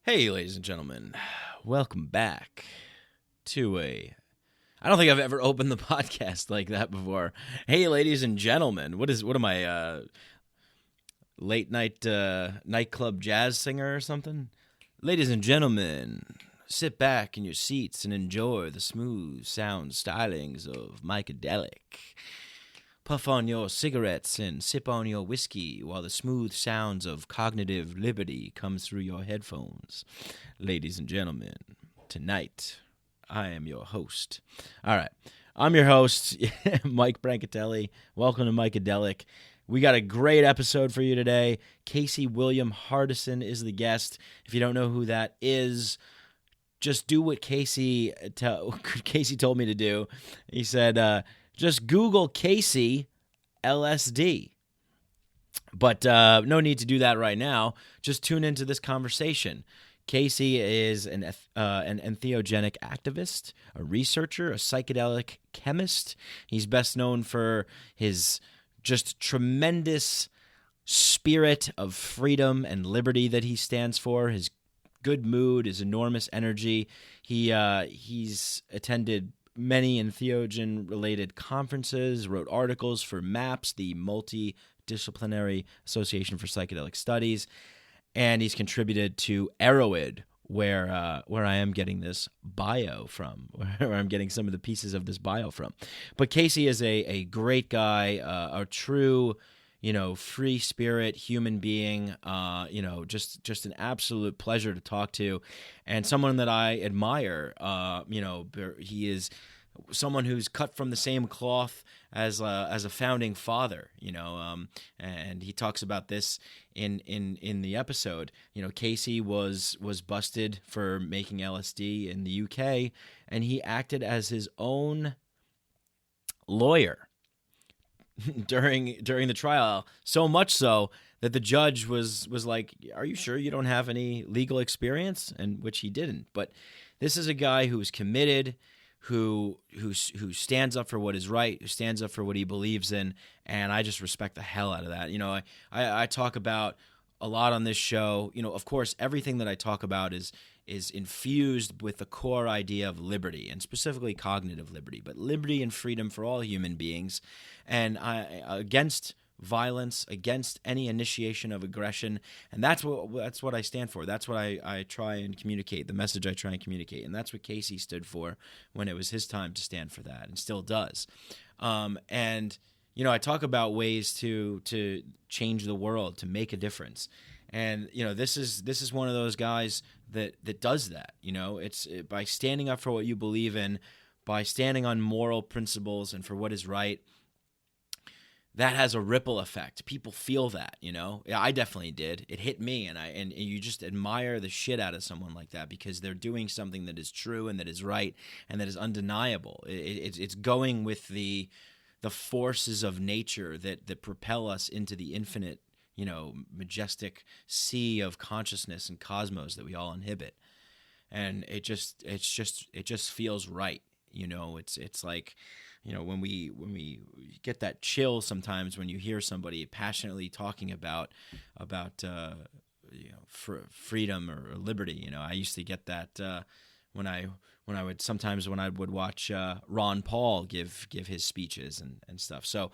Hey, ladies and gentlemen, welcome back to I don't think I've ever opened the podcast like that before. Hey, ladies and gentlemen, what am I, late night nightclub jazz singer or something? Ladies and gentlemen, sit back in your seats and enjoy the smooth sound stylings of psychedelic. Puff on your cigarettes and sip on your whiskey while the smooth sounds of cognitive liberty comes through your headphones. Ladies and gentlemen, tonight I am your host. All right, I'm your host, Mike Brancatelli. Welcome to Psychedelic. We got a great episode for you today. William Hardison is the guest. If you don't know who that is, just do what Casey told me to do. He said, just Google Casey LSD. But no need to do that right now. Just tune into this conversation. Casey is an entheogenic activist, a researcher, a psychedelic chemist. He's best known for his just tremendous spirit of freedom and liberty that he stands for, his good mood, his enormous energy. He's attended many entheogen-related conferences, wrote articles for MAPS, the Multidisciplinary Association for Psychedelic Studies, and he's contributed to Arrowhead, where I am getting this bio from, where I'm getting some of the pieces of this bio from. But Casey is a great guy, a true, free spirit human being, just an absolute pleasure to talk to, and someone that I admire. He is someone who's cut from the same cloth as a founding father, and he talks about this in the episode. Casey was busted for making LSD in the U.K, and he acted as his own lawyer during the trial, so much so that the judge was like, "Are you sure you don't have any legal experience?" And which he didn't. But this is a guy who is committed, who stands up for what is right, who stands up for what he believes in, and I just respect the hell out of that. I talk about a lot on this show. Of course, everything that I talk about is infused with the core idea of liberty, and specifically cognitive liberty, but liberty and freedom for all human beings, and against violence, against any initiation of aggression, and that's what I stand for. That's what I try and communicate, the message I try and communicate, and that's what Casey stood for when it was his time to stand for that, and still does. I talk about ways to change the world, to make a difference. And this is one of those guys that does that. It's by standing up for what you believe in, by standing on moral principles and for what is right. That has a ripple effect. People feel that. I definitely did. It hit me, and you just admire the shit out of someone like that because they're doing something that is true and that is right and that is undeniable. It's going with the forces of nature that propel us into the infinite, majestic sea of consciousness and cosmos that we all inhabit. And it just feels right. It's like, when we get that chill sometimes when you hear somebody passionately talking about freedom or liberty. I used to get that when I would watch Ron Paul give his speeches and stuff. So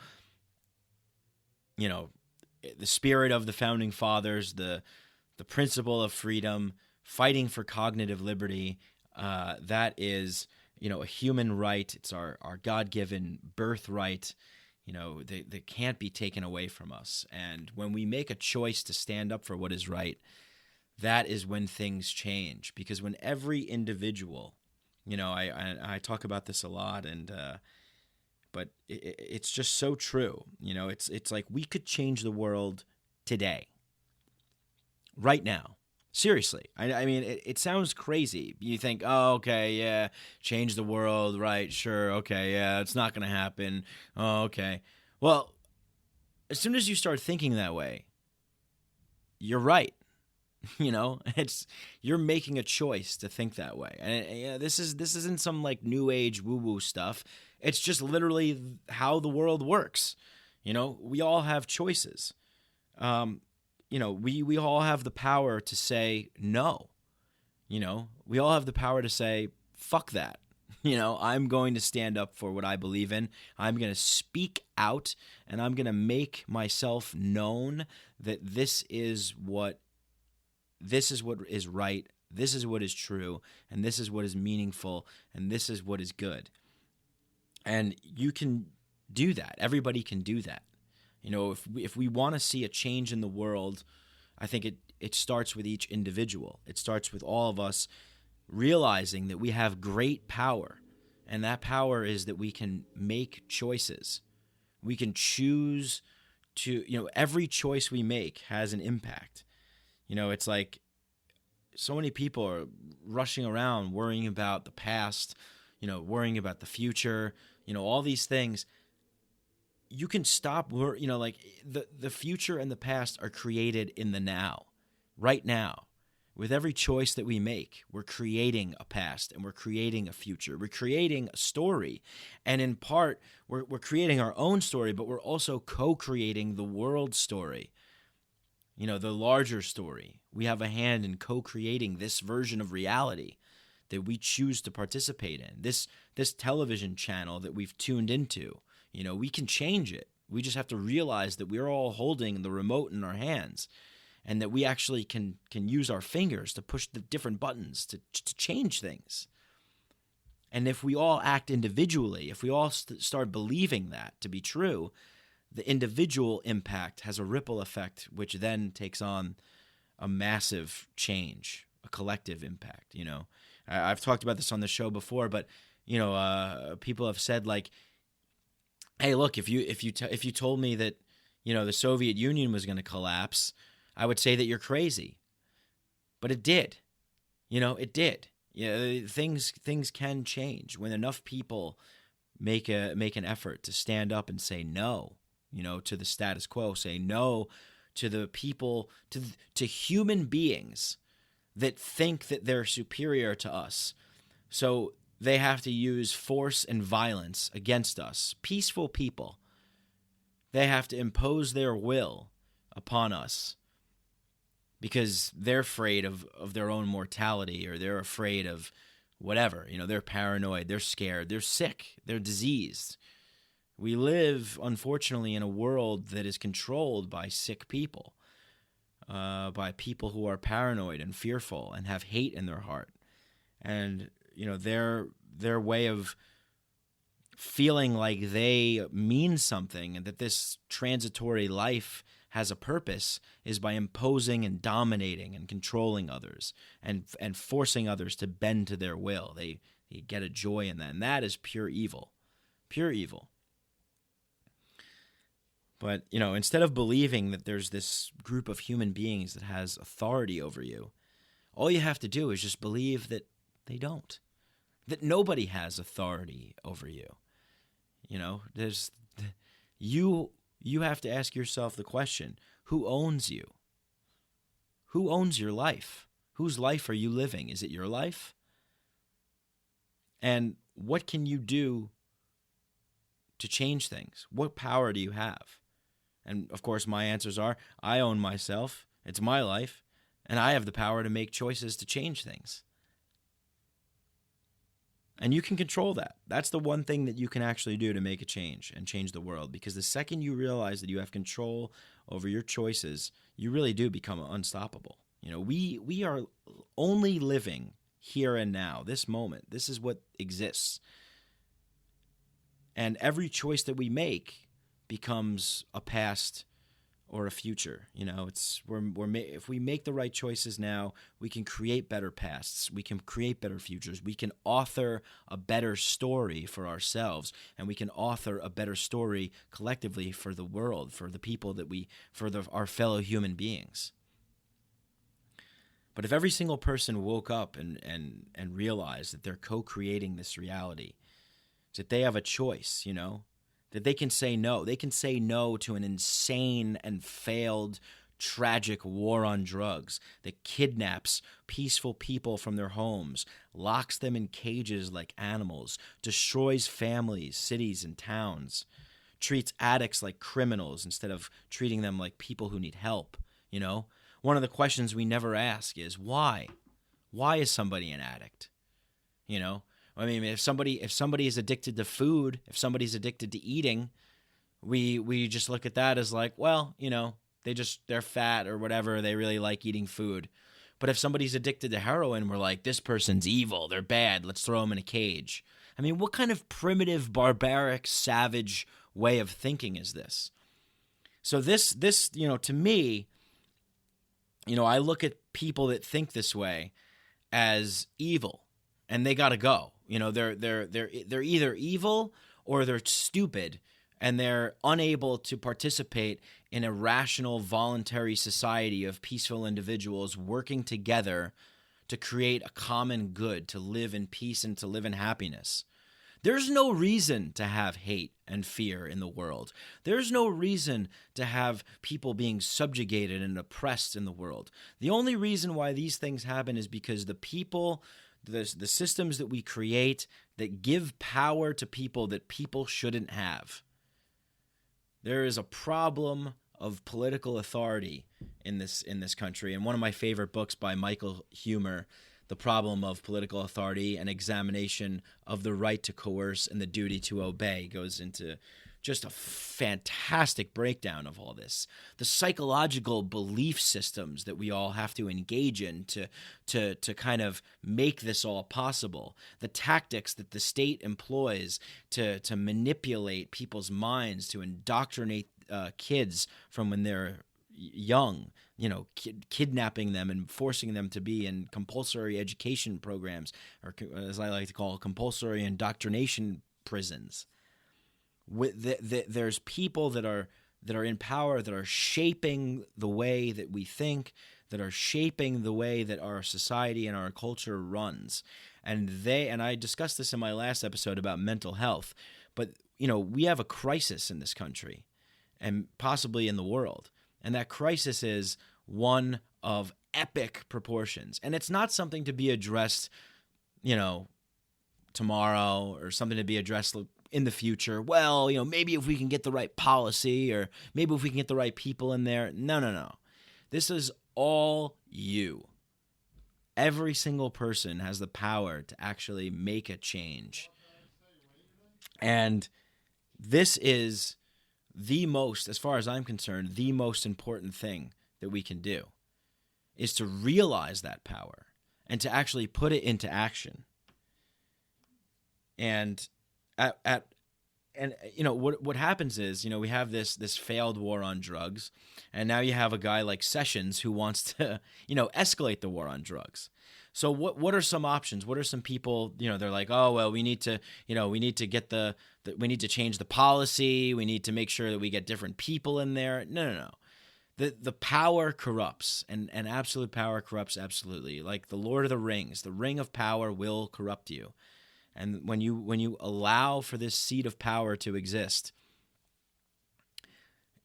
the spirit of the founding fathers, the principle of freedom, fighting for cognitive liberty, that is a human right. It's our God-given birthright. They can't be taken away from us. And when we make a choice to stand up for what is right, that is when things change. Because when every individual, I talk about this a lot, but it's just so true. It's like we could change the world today, right now. Seriously. I mean, it sounds crazy. You think, oh, okay, yeah, change the world, right, sure, okay, yeah, it's not going to happen. Oh, okay. Well, as soon as you start thinking that way, you're right. You're making a choice to think that way. And this isn't some like new age woo-woo stuff. It's just literally how the world works. We all have choices. We all have the power to say no. We all have the power to say, fuck that. I'm going to stand up for what I believe in. I'm going to speak out, and I'm going to make myself known that this is what is right, this is what is true, and this is what is meaningful, and this is what is good. And you can do that. Everybody can do that. If we want to see a change in the world, I think it starts with each individual. It starts with all of us realizing that we have great power, and that power is that we can make choices. We can choose to, every choice we make has an impact. It's like so many people are rushing around worrying about the past, worrying about the future, all these things. You can stop, like the future and the past are created in the now, right now. With every choice that we make, we're creating a past and we're creating a future. We're creating a story. And in part, we're creating our own story, but we're also co-creating the world story, the larger story. We have a hand in co-creating this version of reality that we choose to participate in, this television channel that we've tuned into. We can change it. We just have to realize that we're all holding the remote in our hands, and that we actually can use our fingers to push the different buttons to change things. And if we all act individually, if we all start believing that to be true, the individual impact has a ripple effect, which then takes on a massive change, a collective impact. I've talked about this on the show before, but people have said, like, hey, look, if you told me that the Soviet Union was going to collapse, I would say that you're crazy. But it did. It did. Things can change when enough people make an effort to stand up and say no, to the status quo, say no to the people, to human beings that think that they're superior to us. So they have to use force and violence against us. Peaceful people. They have to impose their will upon us because they're afraid of their own mortality, or they're afraid of whatever. They're paranoid, they're scared, they're sick, they're diseased. We live, unfortunately, in a world that is controlled by sick people, by people who are paranoid and fearful and have hate in their heart. And, their way of feeling like they mean something and that this transitory life has a purpose is by imposing and dominating and controlling others and forcing others to bend to their will. They get a joy in that, and that is pure evil. Pure evil. But, instead of believing that there's this group of human beings that has authority over you, all you have to do is just believe that they don't. That nobody has authority over you. You have to ask yourself the question, who owns you? Who owns your life? Whose life are you living? Is it your life? And what can you do to change things? What power do you have? And of course, my answers are, I own myself. It's my life. And I have the power to make choices to change things. And you can control that. That's the one thing that you can actually do to make a change and change the world. Because the second you realize that you have control over your choices, you really do become unstoppable. We are only living here and now, this moment. This is what exists. And every choice that we make becomes a past or a future. If we make the right choices now, we can create better pasts. We can create better futures. We can author a better story for ourselves, and we can author a better story collectively for the world, for the people our fellow human beings. But if every single person woke up and realized that they're co-creating this reality, that they have a choice, that they can say no. They can say no to an insane and failed, tragic war on drugs that kidnaps peaceful people from their homes, locks them in cages like animals, destroys families, cities, and towns, treats addicts like criminals instead of treating them like people who need help. One of the questions we never ask is, why? Why is somebody an addict? You know, I mean, if somebody is addicted to food, if somebody's addicted to eating, we just look at that as like, well, you know, they're fat or whatever. They really like eating food. But if somebody's addicted to heroin, we're like, this person's evil. They're bad. Let's throw them in a cage. I mean, what kind of primitive, barbaric, savage way of thinking is this? So this, you know, to me, you know, I look at people that think this way as evil, and they got to go. You know, they're either evil or they're stupid, and they're unable to participate in a rational, voluntary society of peaceful individuals working together to create a common good, to live in peace and to live in happiness. There's no reason to have hate and fear in the world. There's no reason to have people being subjugated and oppressed in the world. The only reason why these things happen is because the people, the systems that we create that give power to people that people shouldn't have. There is a problem of political authority in this country. And one of my favorite books by Michael Huemer, The Problem of Political Authority, an examination of the right to coerce and the duty to obey, goes into just a fantastic breakdown of all this. The psychological belief systems that we all have to engage in to kind of make this all possible. The tactics that the state employs to manipulate people's minds, to indoctrinate kids from when they're young, you know, kidnapping them and forcing them to be in compulsory education programs, or as I like to call it, compulsory indoctrination prisons. There's people that are in power that are shaping the way that we think, that are shaping the way that our society and our culture runs. And I discussed this in my last episode about mental health, but you know, we have a crisis in this country and possibly in the world. And that crisis is one of epic proportions. And it's not something to be addressed, you know, tomorrow, or something to be addressed in the future. Well, you know, maybe if we can get the right policy, or maybe if we can get the right people in there. No. This is all you. Every single person has the power to actually make a change. And this is the most, as far as I'm concerned, the most important thing that we can do is to realize that power and to actually put it into action. And and you know what happens is, you know, we have this failed war on drugs, and now you have a guy like Sessions who wants to, you know, escalate the war on drugs. So what are some options? What are some people, you know, they're like, oh well, we need to get we need to change the policy, we need to make sure that we get different people in there. No. The power corrupts, and absolute power corrupts absolutely. Like the Lord of the Rings, the ring of power will corrupt you. And when you allow for this seat of power to exist,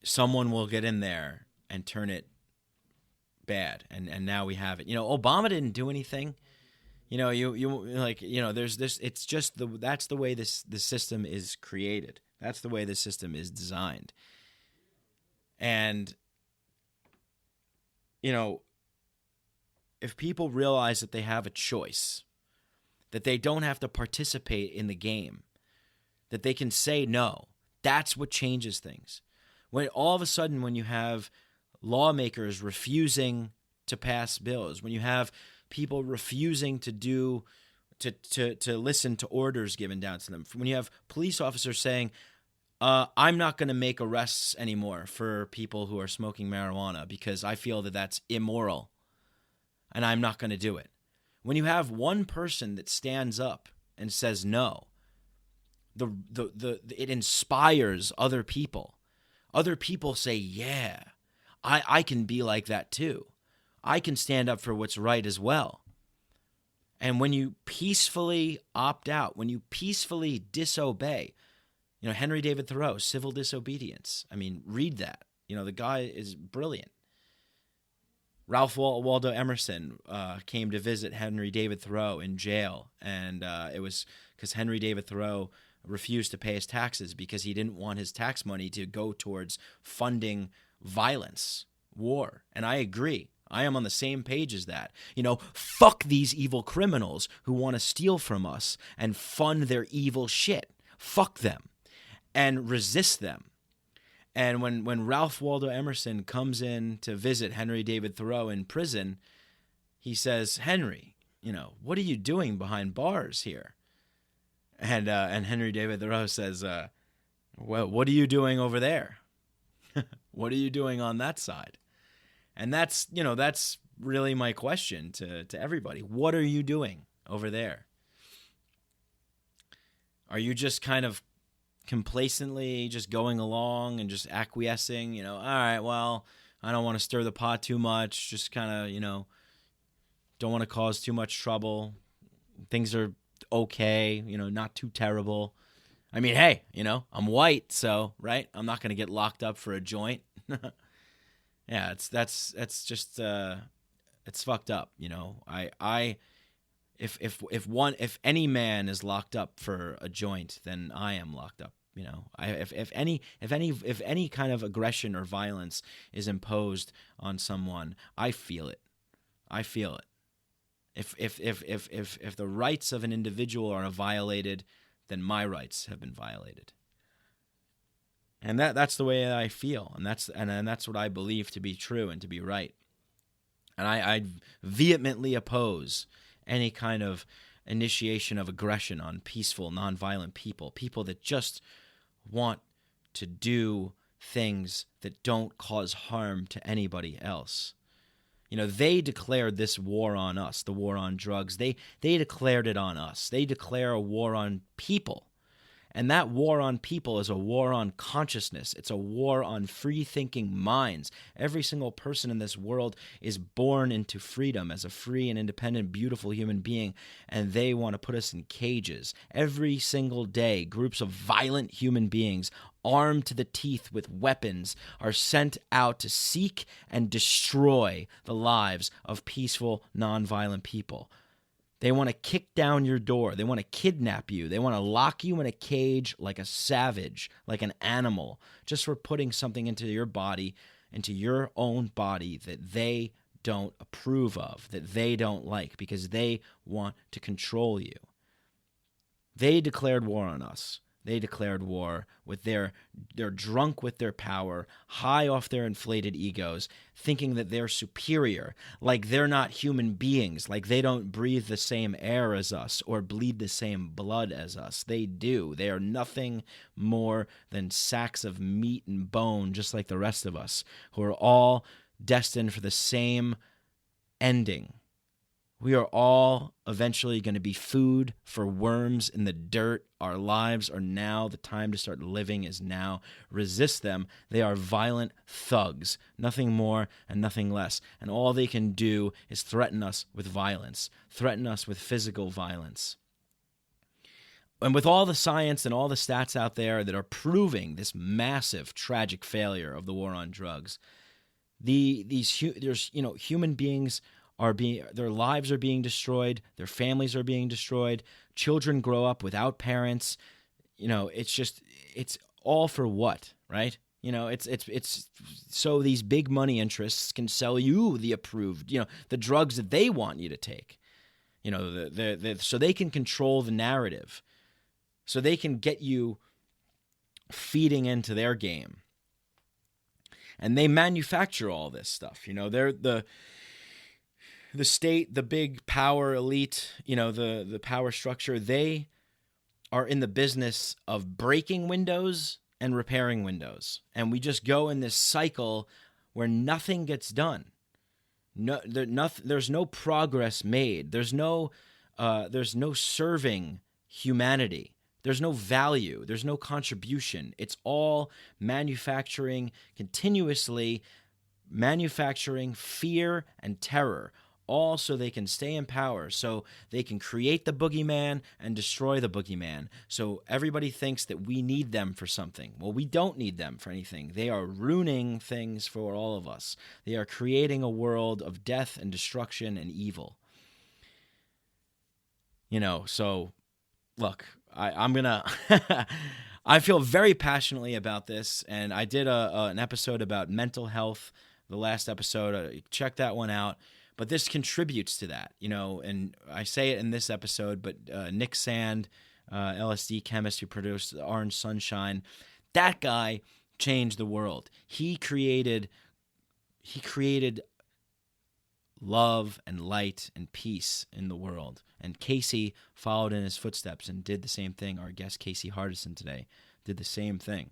someone will get in there and turn it bad. And now we have it. You know, Obama didn't do anything. You know, you like, you know, there's this. It's just that's the way the system is created. That's the way the system is designed. And you know, if people realize that they have a choice, that they don't have to participate in the game, that they can say no, that's what changes things. When all of a sudden, when you have lawmakers refusing to pass bills, when you have people refusing to listen to orders given down to them, when you have police officers saying, I'm not going to make arrests anymore for people who are smoking marijuana because I feel that that's immoral, and I'm not going to do it. When you have one person that stands up and says no, it inspires other people. Other people say, yeah, I can be like that too. I can stand up for what's right as well. And when you peacefully opt out, when you peacefully disobey, you know, Henry David Thoreau, Civil Disobedience. I mean, read that. You know, the guy is brilliant. Ralph Waldo Emerson came to visit Henry David Thoreau in jail, and it was because Henry David Thoreau refused to pay his taxes because he didn't want his tax money to go towards funding violence, war. And I agree. I am on the same page as that. Fuck these evil criminals who want to steal from us and fund their evil shit. Fuck them and resist them. And when Ralph Waldo Emerson comes in to visit Henry David Thoreau in prison, he says, Henry, what are you doing behind bars here? And Henry David Thoreau says, well, what are you doing over there? What are you doing on that side? And that's really my question to everybody. What are you doing over there? Are you just kind of complacently just going along and just acquiescing? All right, well, I don't want to stir the pot too much. Just kind of, don't want to cause too much trouble. Things are okay, not too terrible. I mean, hey, I'm white, so, right? I'm not going to get locked up for a joint. Yeah, that's just it's fucked up, If any man is locked up for a joint, then I am locked up. If any kind of aggression or violence is imposed on someone, I feel it. If the rights of an individual are violated, then my rights have been violated. And that's the way I feel, and that's what I believe to be true and to be right. And I vehemently oppose any kind of initiation of aggression on peaceful, nonviolent people that just want to do things that don't cause harm to anybody else. They declared this war on us, the war on drugs. They declared it on us. They declare a war on people. And that war on people is a war on consciousness. It's a war on free-thinking minds. Every single person in this world is born into freedom as a free and independent, beautiful human being, and they want to put us in cages. Every single day, groups of violent human beings, armed to the teeth with weapons, are sent out to seek and destroy the lives of peaceful, nonviolent people. They want to kick down your door. They want to kidnap you. They want to lock you in a cage like a savage, like an animal, just for putting something into your body, into your own body that they don't approve of, that they don't like, because they want to control you. They declared war on us. They declared war with they're drunk with their power, high off their inflated egos, thinking that they're superior, like they're not human beings, like they don't breathe the same air as us or bleed the same blood as us. They do. They are nothing more than sacks of meat and bone, just like the rest of us, who are all destined for the same ending. We are all eventually going to be food for worms in the dirt. Our lives are now. The time to start living is now. Resist them. They are violent thugs, nothing more and nothing less. And all they can do is threaten us with violence, threaten us with physical violence. And with all the science and all the stats out there that are proving this massive, tragic failure of the war on drugs, human beings their lives are being destroyed, their families are being destroyed, children grow up without parents. It's all for what, right? It's so these big money interests can sell you the approved, the drugs that they want you to take. So they can control the narrative. So they can get you feeding into their game. And they manufacture all this stuff. They're the state, the big power elite, the power structure, they are in the business of breaking windows and repairing windows. And we just go in this cycle where nothing gets done. There's no progress made. There's no serving humanity. There's no value. There's no contribution. It's all manufacturing, continuously manufacturing fear and terror, all so they can stay in power, so they can create the boogeyman and destroy the boogeyman. So everybody thinks that we need them for something. Well, we don't need them for anything. They are ruining things for all of us. They are creating a world of death and destruction and evil. So look, I'm going to... I feel very passionately about this, and I did an episode about mental health the last episode. Check that one out. But this contributes to that, and I say it in this episode, but Nick Sand, LSD chemist who produced Orange Sunshine, that guy changed the world. He created love and light and peace in the world. And Casey followed in his footsteps and did the same thing. Our guest, Casey Hardison, today, did the same thing.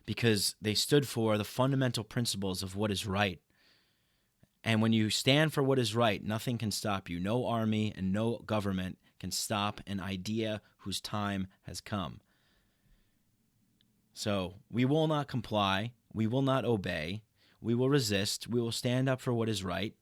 Because they stood for the fundamental principles of what is right. And when you stand for what is right, nothing can stop you. No army and no government can stop an idea whose time has come. So we will not comply. We will not obey. We will resist. We will stand up for what is right.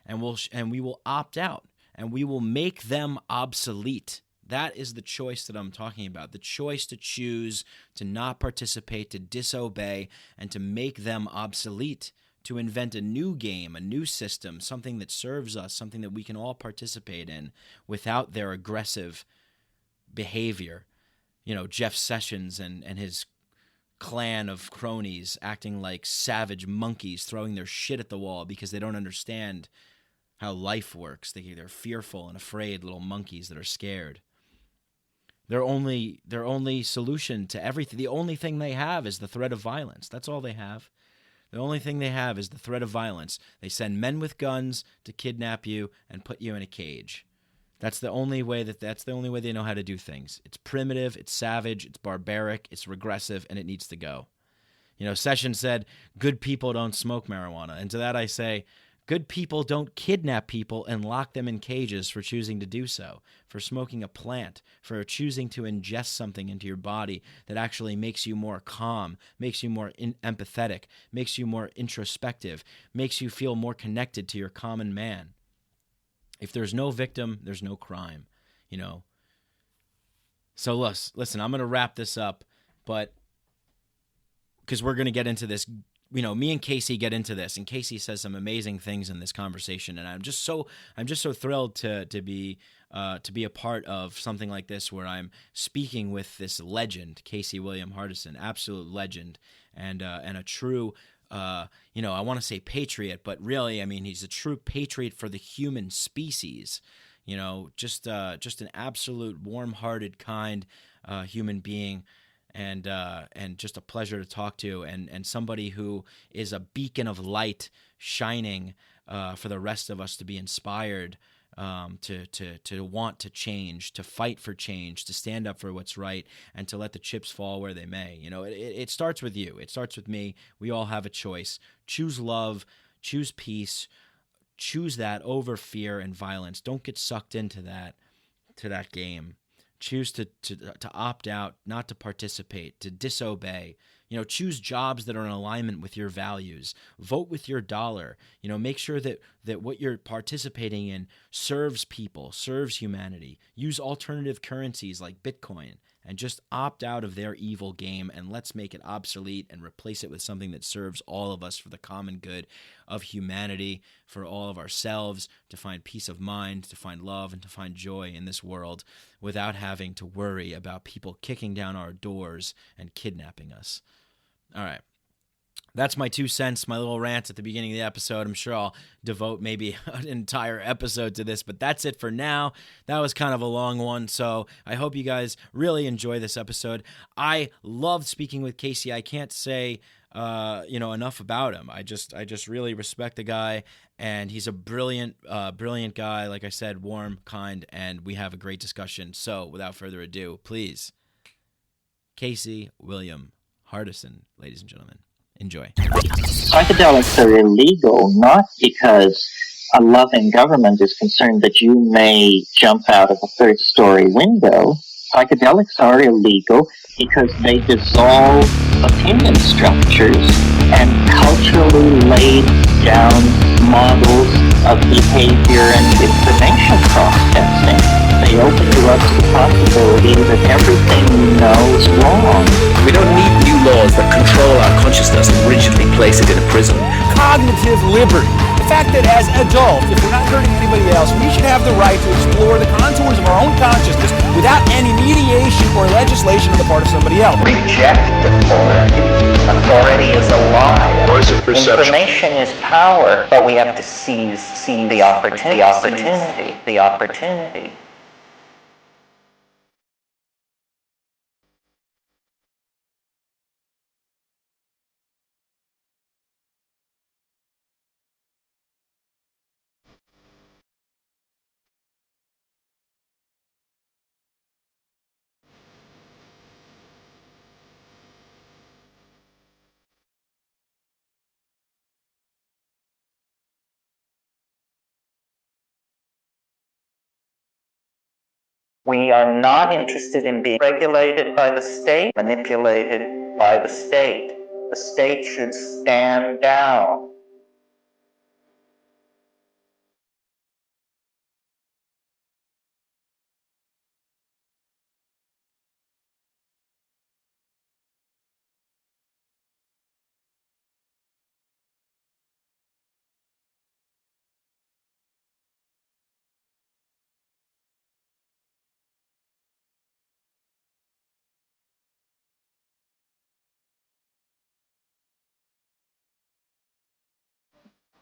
And we will opt out. And we will make them obsolete. That is the choice that I'm talking about. The choice to choose to not participate, to disobey, and to make them obsolete. To invent a new game, a new system, something that serves us, something that we can all participate in without their aggressive behavior. Jeff Sessions and his clan of cronies acting like savage monkeys, throwing their shit at the wall because they don't understand how life works. They're fearful and afraid little monkeys that are scared. Their only solution to everything, the only thing they have is the threat of violence. That's all they have. The only thing they have is the threat of violence. They send men with guns to kidnap you and put you in a cage. That's the only way they know how to do things. It's primitive, it's savage, it's barbaric, it's regressive, and it needs to go. Sessions said, good people don't smoke marijuana. And to that I say, good people don't kidnap people and lock them in cages for choosing to do so, for smoking a plant, for choosing to ingest something into your body that actually makes you more calm, makes you more empathetic, makes you more introspective, makes you feel more connected to your common man. If there's no victim, there's no crime, So listen, I'm going to wrap this up, but because we're going to get into this. Me and Casey get into this, and Casey says some amazing things in this conversation, and I'm just so thrilled to be a part of something like this, where I'm speaking with this legend, Casey William Hardison, absolute legend, and a true, I want to say patriot, but really, he's a true patriot for the human species. Just an absolute warm-hearted, kind human being. And just a pleasure to talk to, and somebody who is a beacon of light shining for the rest of us to be inspired to want to change, to fight for change, to stand up for what's right, and to let the chips fall where they may. It starts with you. It starts with me. We all have a choice. Choose love. Choose peace. Choose that over fear and violence. Don't get sucked into that game. Choose to opt out, not to participate, to disobey. Choose jobs that are in alignment with your values. Vote with your dollar. Make sure that what you're participating in serves people, serves humanity. Use alternative currencies like Bitcoin, and just opt out of their evil game, and let's make it obsolete and replace it with something that serves all of us for the common good of humanity, for all of ourselves, to find peace of mind, to find love, and to find joy in this world without having to worry about people kicking down our doors and kidnapping us. All right. That's my 2 cents, my little rant at the beginning of the episode. I'm sure I'll devote maybe an entire episode to this, but that's it for now. That was kind of a long one, so I hope you guys really enjoy this episode. I loved speaking with Casey. I can't say enough about him. I just really respect the guy, and he's a brilliant guy. Like I said, warm, kind, and we have a great discussion. So without further ado, please, Casey William Hardison, ladies and gentlemen. Enjoy. Psychedelics are illegal not because a loving government is concerned that you may jump out of a third-story window. Psychedelics are illegal because they dissolve opinion structures and culturally laid down models of behavior and information processing. They open you up to the possibility that everything you know is wrong. We don't need new laws that control our consciousness and rigidly place it in a prison. Cognitive liberty. If fact that as adults, if we're not hurting anybody else, we should have the right to explore the contours of our own consciousness without any mediation or legislation on the part of somebody else. Reject authority. Authority is a lie. Or is it perception? Information is power, but we have to seize the opportunity. We are not interested in being regulated by the state, manipulated by the state. The state should stand down.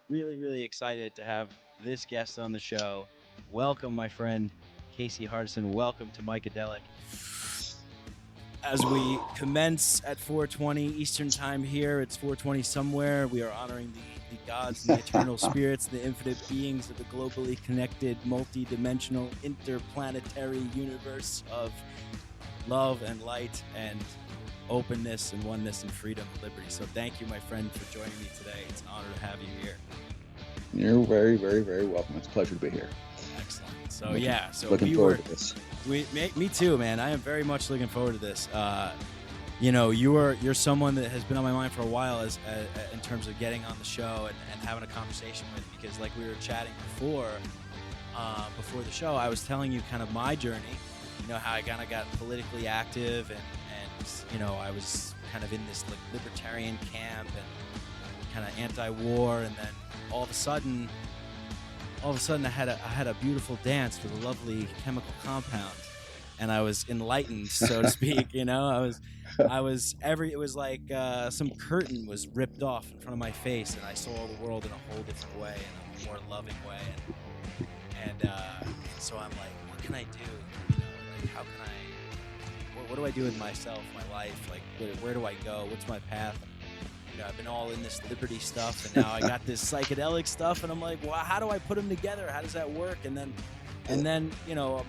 Really, really excited to have this guest on the show. Welcome, my friend Casey Hardison. Welcome to Mycadelic. As we commence at 4:20 Eastern Time here, it's 4:20 somewhere. We are honoring the gods and the eternal spirits, the infinite beings of the globally connected, multi-dimensional, interplanetary universe of love and light and openness and oneness and freedom and liberty. So thank you, my friend, for joining me today. It's an honor to have you here. You're very, very, very welcome. It's a pleasure to be here. Excellent. So looking forward to this. Me too, man. I am very much looking forward to this. You're someone that has been on my mind for a while as in terms of getting on the show and having a conversation with, because like we were chatting before the show, I was telling you kind of my journey, how I kind of got politically active and I was kind of in this like libertarian camp and kind of anti-war, and then all of a sudden I had a beautiful dance with a lovely chemical compound, and I was enlightened, so to speak. It was like some curtain was ripped off in front of my face, and I saw the world in a whole different way, in a more loving way, and so I'm like, what can I do? How can I? What do I do with myself, my life? Like, where do I go? What's my path? I've been all in this liberty stuff, and now I got this psychedelic stuff, and I'm like, well, how do I put them together? How does that work? And then, lo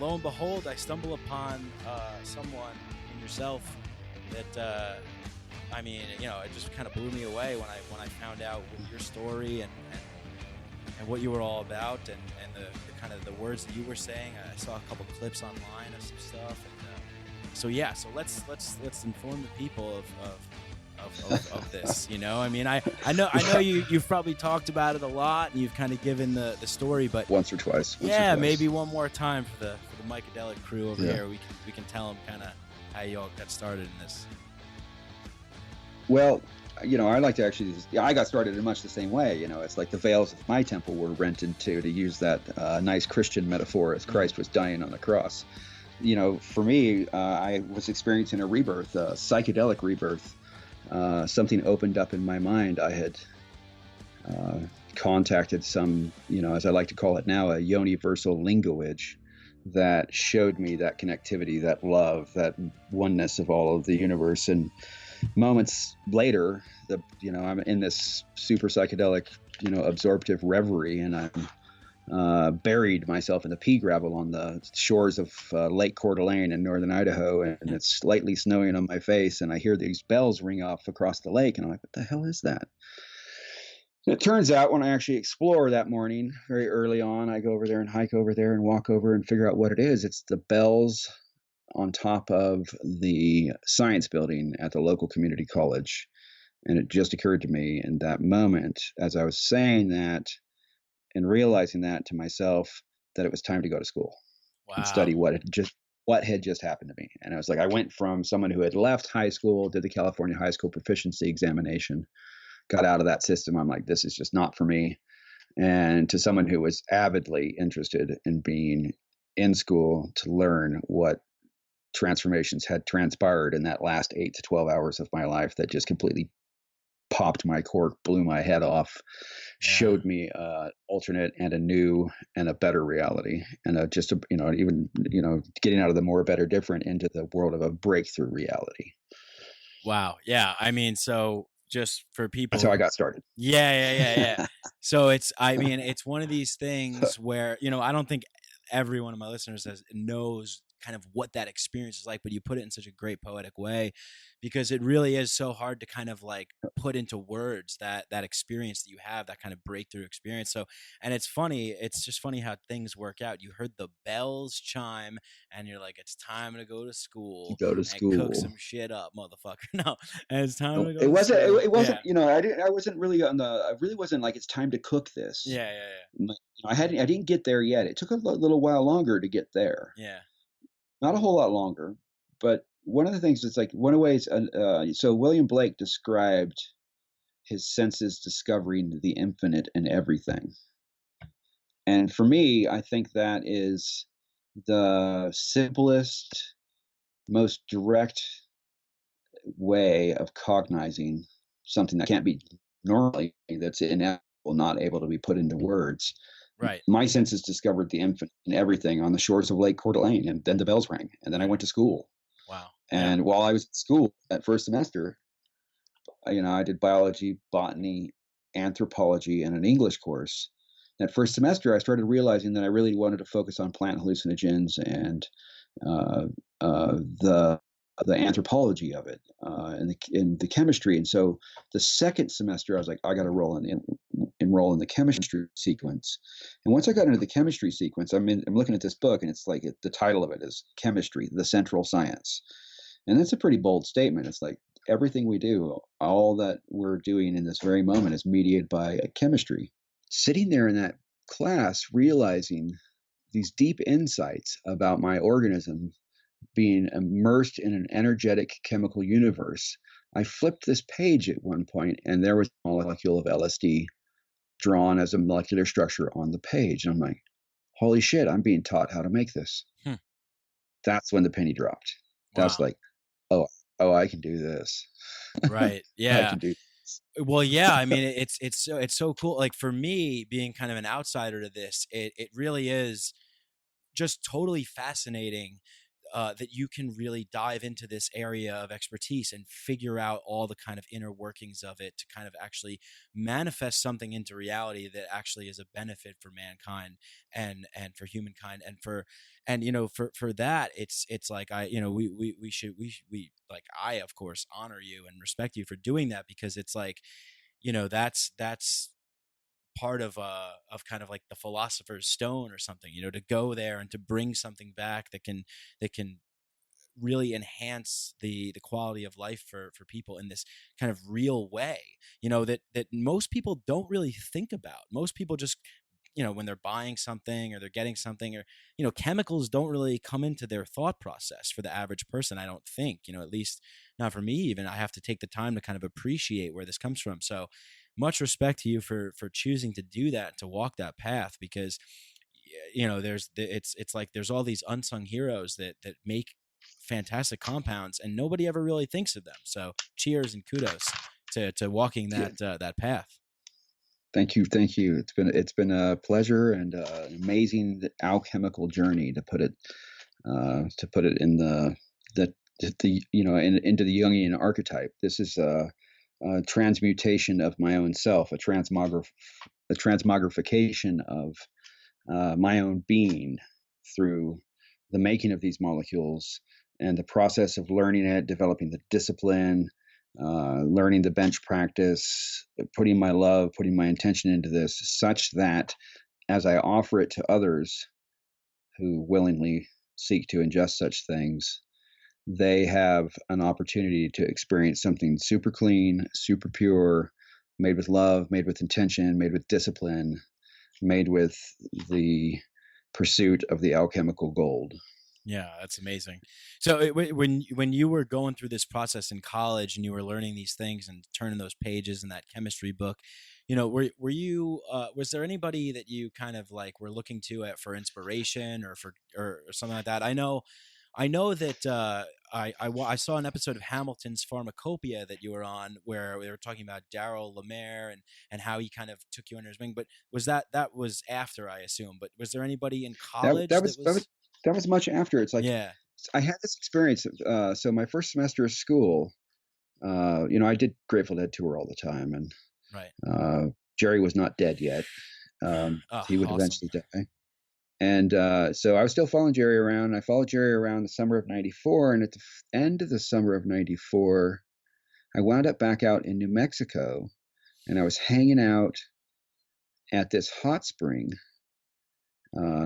and behold, I stumble upon someone in yourself that, it just kind of blew me away when I found out your story and what you were all about, and the kind of the words that you were saying. I saw a couple clips online of some stuff, and so let's inform the people of this. I know you've probably talked about it a lot, and you've kind of given the story, but once or twice. Maybe one more time for the Mycadelic crew over here. We can tell them kind of how you all got started in this. Well, I like to actually. I got started in much the same way. It's like the veils of my temple were rent in two, to use that nice Christian metaphor, as Christ was dying on the cross. For me, I was experiencing a rebirth, a psychedelic rebirth. Something opened up in my mind. I had contacted some, as I like to call it now, a universal language that showed me that connectivity, that love, that oneness of all of the universe. And moments later, I'm in this super psychedelic, absorptive reverie, and I'm buried myself in the pea gravel on the shores of Lake Coeur d'Alene in northern Idaho, and it's slightly snowing on my face, and I hear these bells ring off across the lake, and I'm like, what the hell is that? And it turns out, when I actually explore that morning, very early on, I go over there and hike over there and walk over and figure out what it is. It's the bells on top of the science building at the local community college. And it just occurred to me in that moment, as I was saying that and realizing that to myself, that it was time to go to school. Wow. And study what had just happened to me. And I was like, I went from someone who had left high school, did the California high school proficiency examination, got out of that system, I'm like, this is just not for me. And to someone who was avidly interested in being in school to learn what transformations had transpired in that last 8 to 12 hours of my life that just completely popped my cork, blew my head off, showed me alternate and a new and a better reality, and even getting out of the more, better, different into the world of a breakthrough reality. Wow. Yeah. I mean, so just for people, that's how I got started. Yeah. So it's one of these things where, I don't think every one of my listeners knows kind of what that experience is like, but you put it in such a great poetic way, because it really is so hard to kind of like put into words that experience that you have, that kind of breakthrough experience. So, and it's just funny how things work out. You heard the bells chime and you're like, it's time to go to school, and cook some shit up, motherfucker. No, and it's time to go it wasn't, to school. It wasn't, I really wasn't like, it's time to cook this. Yeah. I didn't get there yet. It took a little while longer to get there. Yeah. Not a whole lot longer, but one of the things is like one of the ways. So William Blake described his senses discovering the infinite in everything, and for me, I think that is the simplest, most direct way of cognizing something that can't be normally, that's ineffable, not able to be put into words. Right. My senses discovered the infinite in everything on the shores of Lake Coeur d'Alene, and then the bells rang, and then I went to school. Wow. And while I was at school that first semester, I did biology, botany, anthropology, and an English course. That first semester, I started realizing that I really wanted to focus on plant hallucinogens and the anthropology of it, and the chemistry. And so the second semester, I was like, I got to enroll in the chemistry sequence. And once I got into the chemistry sequence, I'm looking at this book, and it's like the title of it is Chemistry, the Central Science. And that's a pretty bold statement. It's like everything we do, all that we're doing in this very moment is mediated by chemistry. Sitting there in that class, realizing these deep insights about my organism being immersed in an energetic chemical universe, I flipped this page at one point, and there was a molecule of LSD drawn as a molecular structure on the page. And I'm like, holy shit, I'm being taught how to make this. That's when the penny dropped. Wow. That's like, oh, I can do this. Right. Yeah. I can do this. Well, yeah. I mean, it's so cool. Like for me, being kind of an outsider to this, it really is just totally fascinating that you can really dive into this area of expertise and figure out all the kind of inner workings of it to kind of actually manifest something into reality that actually is a benefit for mankind and for humankind, and for that it's like we like, I of course honor you and respect you for doing that, because it's like, that's part of kind of like the philosopher's stone or something, to go there and to bring something back that can really enhance the quality of life for people in this kind of real way, that most people don't really think about. Most people just, when they're buying something or they're getting something, or, chemicals don't really come into their thought process for the average person, I don't think, at least not for me even. I have to take the time to kind of appreciate where this comes from. So much respect to you for choosing to do that, to walk that path, because, it's like there's all these unsung heroes that make fantastic compounds and nobody ever really thinks of them. So cheers and kudos to walking that path. Thank you. It's been a pleasure and an amazing alchemical journey, to put it in into the Jungian archetype. This is a transmutation of my own self, a transmogrification of my own being through the making of these molecules and the process of learning it, developing the discipline, learning the bench practice, putting my love, putting my intention into this, such that as I offer it to others who willingly seek to ingest such things, they have an opportunity to experience something super clean, super pure, made with love, made with intention, made with discipline, made with the pursuit of the alchemical gold. Yeah, that's amazing. So when you were going through this process in college and you were learning these things and turning those pages in that chemistry book, were you was there anybody that you kind of like were looking to at for inspiration or or something like that? I know that I saw an episode of Hamilton's Pharmacopoeia that you were on where they were talking about Darryl Lemaire and how he kind of took you under his wing. But that was after, I assume. But was there anybody in college that was? That was much after. It's like Yeah. I had this experience. So my first semester of school, I did Grateful Dead tour all the time, and Right. Jerry was not dead yet. He would Awesome. eventually die. And so I was still following Jerry around. I followed Jerry around the summer of '94, and at the end of the summer of '94, I wound up back out in New Mexico, and I was hanging out at this hot spring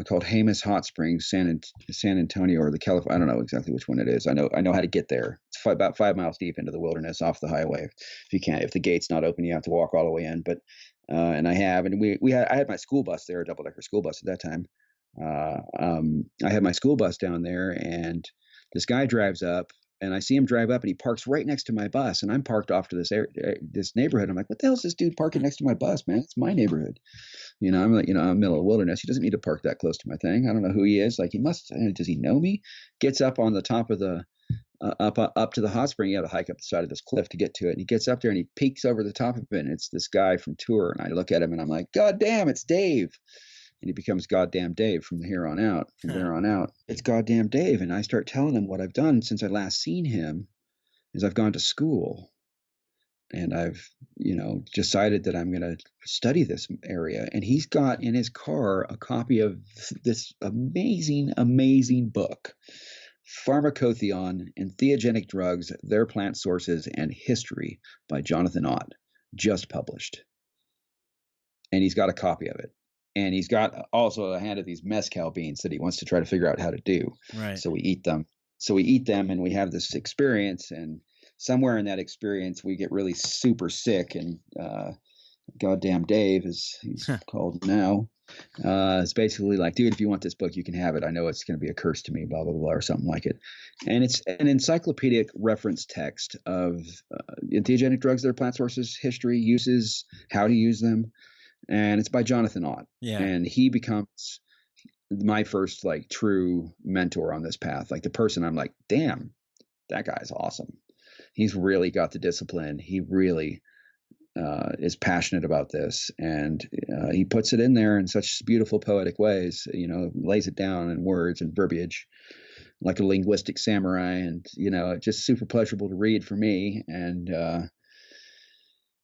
called Jemez Hot Springs, San Antonio, or the California. I don't know exactly which one it is. I know how to get there. It's about 5 miles deep into the wilderness off the highway. If the gate's not open, you have to walk all the way in. But and I had my school bus there, a double-decker school bus at that time. I had my school bus down there, and this guy drives up, and I see him drive up, and he parks right next to my bus, and I'm parked off to this neighborhood. I'm like, what the hell is this dude parking next to my bus, man? It's my neighborhood. I'm like, I'm in the middle of the wilderness. He doesn't need to park that close to my thing. I don't know who he is. Like, he must. Does he know me? Gets up on the top of the up to the hot spring. You have to hike up the side of this cliff to get to it. And he gets up there and he peeks over the top of it, and it's this guy from tour. And I look at him and I'm like, God damn, it's Dave. And he becomes Goddamn Dave from there on out. It's Goddamn Dave. And I start telling him what I've done since I last seen him is I've gone to school. And I've, decided that I'm going to study this area. And he's got in his car a copy of this amazing, amazing book, Pharmacotheon, Entheogenic Drugs, Their Plant Sources, and History by Jonathan Ott, just published. And he's got a copy of it. And he's got also a hand of these mezcal beans that he wants to try to figure out how to do. Right. So we eat them and we have this experience, and somewhere in that experience we get really super sick, and Goddamn Dave, as he's called now, it's basically like, dude, if you want this book, you can have it. I know it's going to be a curse to me, blah, blah, blah, or something like it. And it's an encyclopedic reference text of entheogenic drugs, their plant sources, history, uses, how to use them. And it's by Jonathan Ott. Yeah. And he becomes my first like true mentor on this path. Like the person I'm like, damn, that guy's awesome. He's really got the discipline. He really is passionate about this. And he puts it in there in such beautiful poetic ways, lays it down in words and verbiage like a linguistic samurai. And, just super pleasurable to read for me. And,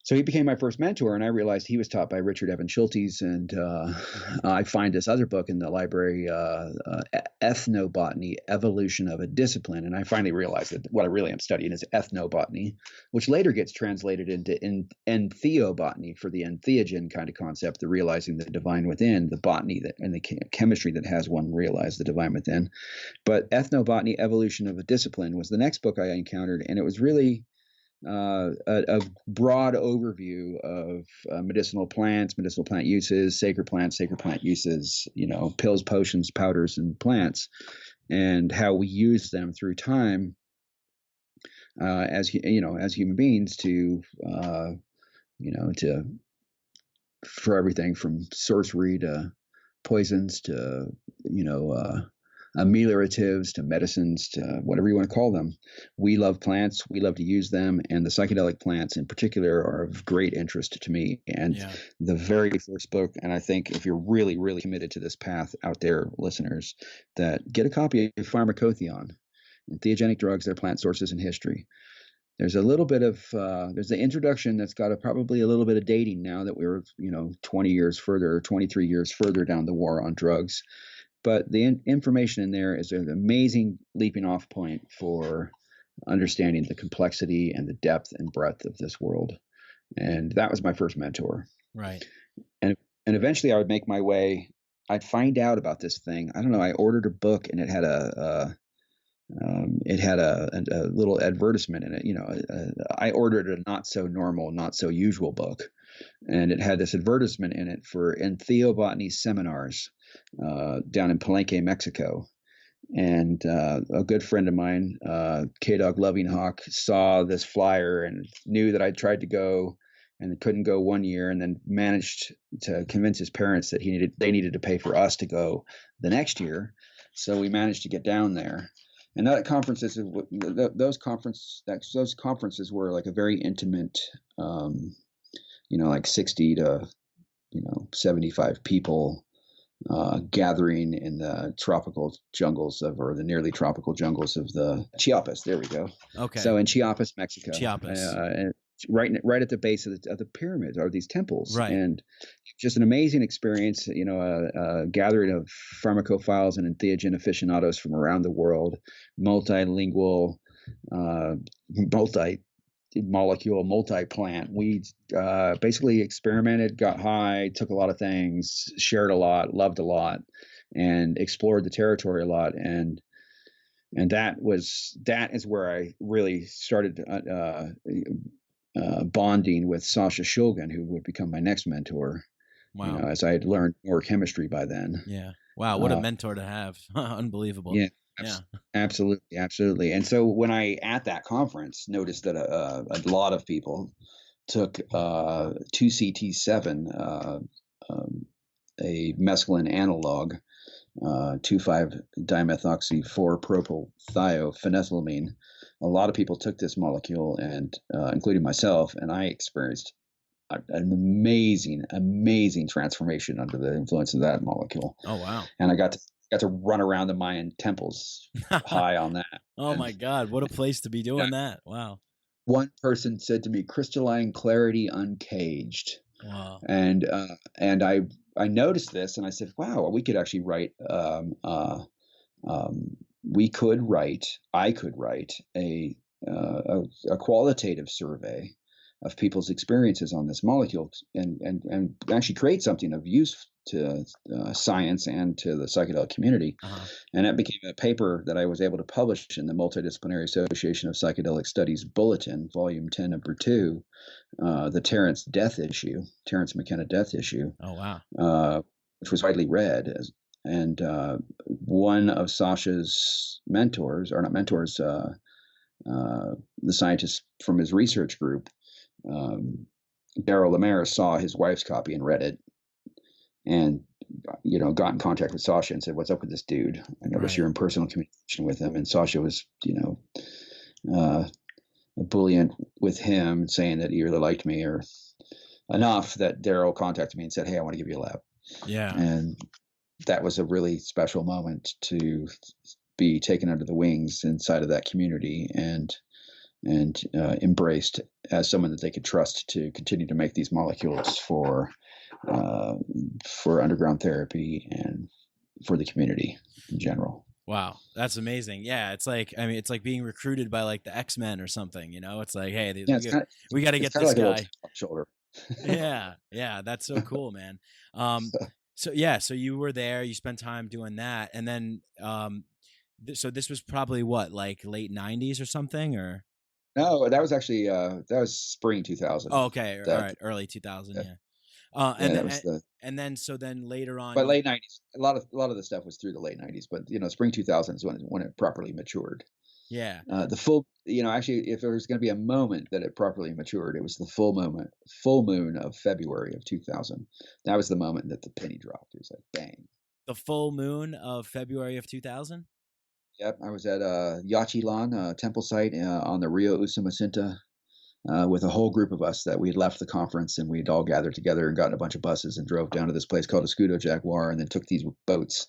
so he became my first mentor, and I realized he was taught by Richard Evan Schultes. And I find this other book in the library, Ethnobotany, Evolution of a Discipline. And I finally realized that what I really am studying is ethnobotany, which later gets translated into entheobotany for the entheogen kind of concept, the realizing the divine within, the botany and the chemistry that has one realize the divine within. But Ethnobotany, Evolution of a Discipline was the next book I encountered, and it was really a broad overview of medicinal plant uses, sacred plant uses, pills, potions, powders, and plants, and how we use them through time as human beings to for everything from sorcery to poisons to amelioratives to medicines to whatever you want to call them. We love plants. We love to use them. And the psychedelic plants in particular are of great interest to me. And the very first book, and I think if you're really, really committed to this path out there, listeners, that get a copy of Pharmacotheon, Entheogenic Drugs, Their Plant Sources and History. There's a little bit of, there's the introduction that's got probably a little bit of dating now that we're, 20 years further, 23 years further down the war on drugs. But the information in there is an amazing leaping off point for understanding the complexity and the depth and breadth of this world. And that was my first mentor. Right. And eventually I would make my way. I'd find out about this thing. I don't know. I ordered a book, and it had a little advertisement in it. I ordered a not so normal, not so usual book, and it had this advertisement in it for entheobotany seminars down in Palenque, Mexico. And a good friend of mine, K-Dog Loving Hawk, saw this flyer and knew that I'd tried to go and couldn't go one year, and then managed to convince his parents that they needed to pay for us to go the next year. So we managed to get down there. And those conferences were like a very intimate, like 60 to 75 people gathering in the tropical jungles or the nearly tropical jungles of the Chiapas. There we go. Okay. So in Chiapas, Mexico. Chiapas. Right at the base of the pyramids are these temples, right. And just an amazing experience. A gathering of pharmacophiles and entheogen aficionados from around the world, multilingual, multi-molecule, multi-plant. We basically experimented, got high, took a lot of things, shared a lot, loved a lot, and explored the territory a lot. And that is where I really started bonding with Sasha Shulgin, who would become my next mentor. Wow. As I had learned more chemistry by then. Yeah. Wow. What a mentor to have. Unbelievable. Yeah. Yeah. Absolutely. And so when I, at that conference, noticed that a lot of people took 2CT7, a mescaline analog, 2,5-dimethoxy-4-propylthiophenolamine. A lot of people took this molecule, and including myself, and I experienced an amazing transformation under the influence of that molecule. Oh, wow. And I got to run around the Mayan temples high on that. Oh my God. What a place to be doing that. Wow. One person said to me, "Crystalline clarity uncaged." Wow. And I noticed this, and I said, wow, we could actually write, I could write a qualitative survey of people's experiences on this molecule, and actually create something of use to science and to the psychedelic community. Uh-huh. And that became a paper that I was able to publish in the Multidisciplinary Association of Psychedelic Studies Bulletin, Volume 10, Number 2, the Terence McKenna death issue. Oh, wow. Which was widely read. And one of Sasha's mentors, or not mentors, the scientist from his research group, Daryl Lemaire, saw his wife's copy and read it, and got in contact with Sasha and said, "What's up with this dude? I noticed you're in personal communication with him." And Sasha was ebullient with him, saying that he really liked me, or enough that Daryl contacted me and said, "Hey, I want to give you a lab." Yeah. And that was a really special moment to be taken under the wings inside of that community and embraced as someone that they could trust to continue to make these molecules for underground therapy and for the community in general. Wow, that's amazing. Yeah, it's like being recruited by like the X-Men or something. It's like, hey, we got to get this guy. Shoulder. Yeah, that's so cool, man. So you were there, you spent time doing that, and then so this was probably what, like late 90s or something, or? No, that was actually that was spring 2000. Oh, okay, all right, early 2000, yeah. And then later on, but late 90s, a lot of the stuff was through the late 90s, but spring 2000 is when it properly matured. Yeah. The full, actually, if there was going to be a moment that it properly matured, it was the full moon of February of 2000. That was the moment that the penny dropped. It was like, bang. The full moon of February of 2000? Yep. I was at Yachilan, temple site on the Rio Usumacinta, with a whole group of us that we had left the conference, and we'd all gathered together and gotten a bunch of buses and drove down to this place called Escudo Jaguar, and then took these boats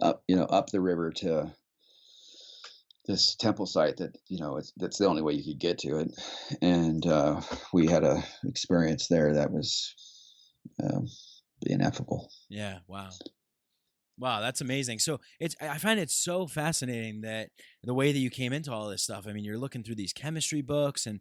up the river to this temple site that, that's the only way you could get to it. And we had a experience there that was ineffable. Yeah. Wow. Wow, that's amazing. So I find it so fascinating that the way that you came into all this stuff. I mean, you're looking through these chemistry books, and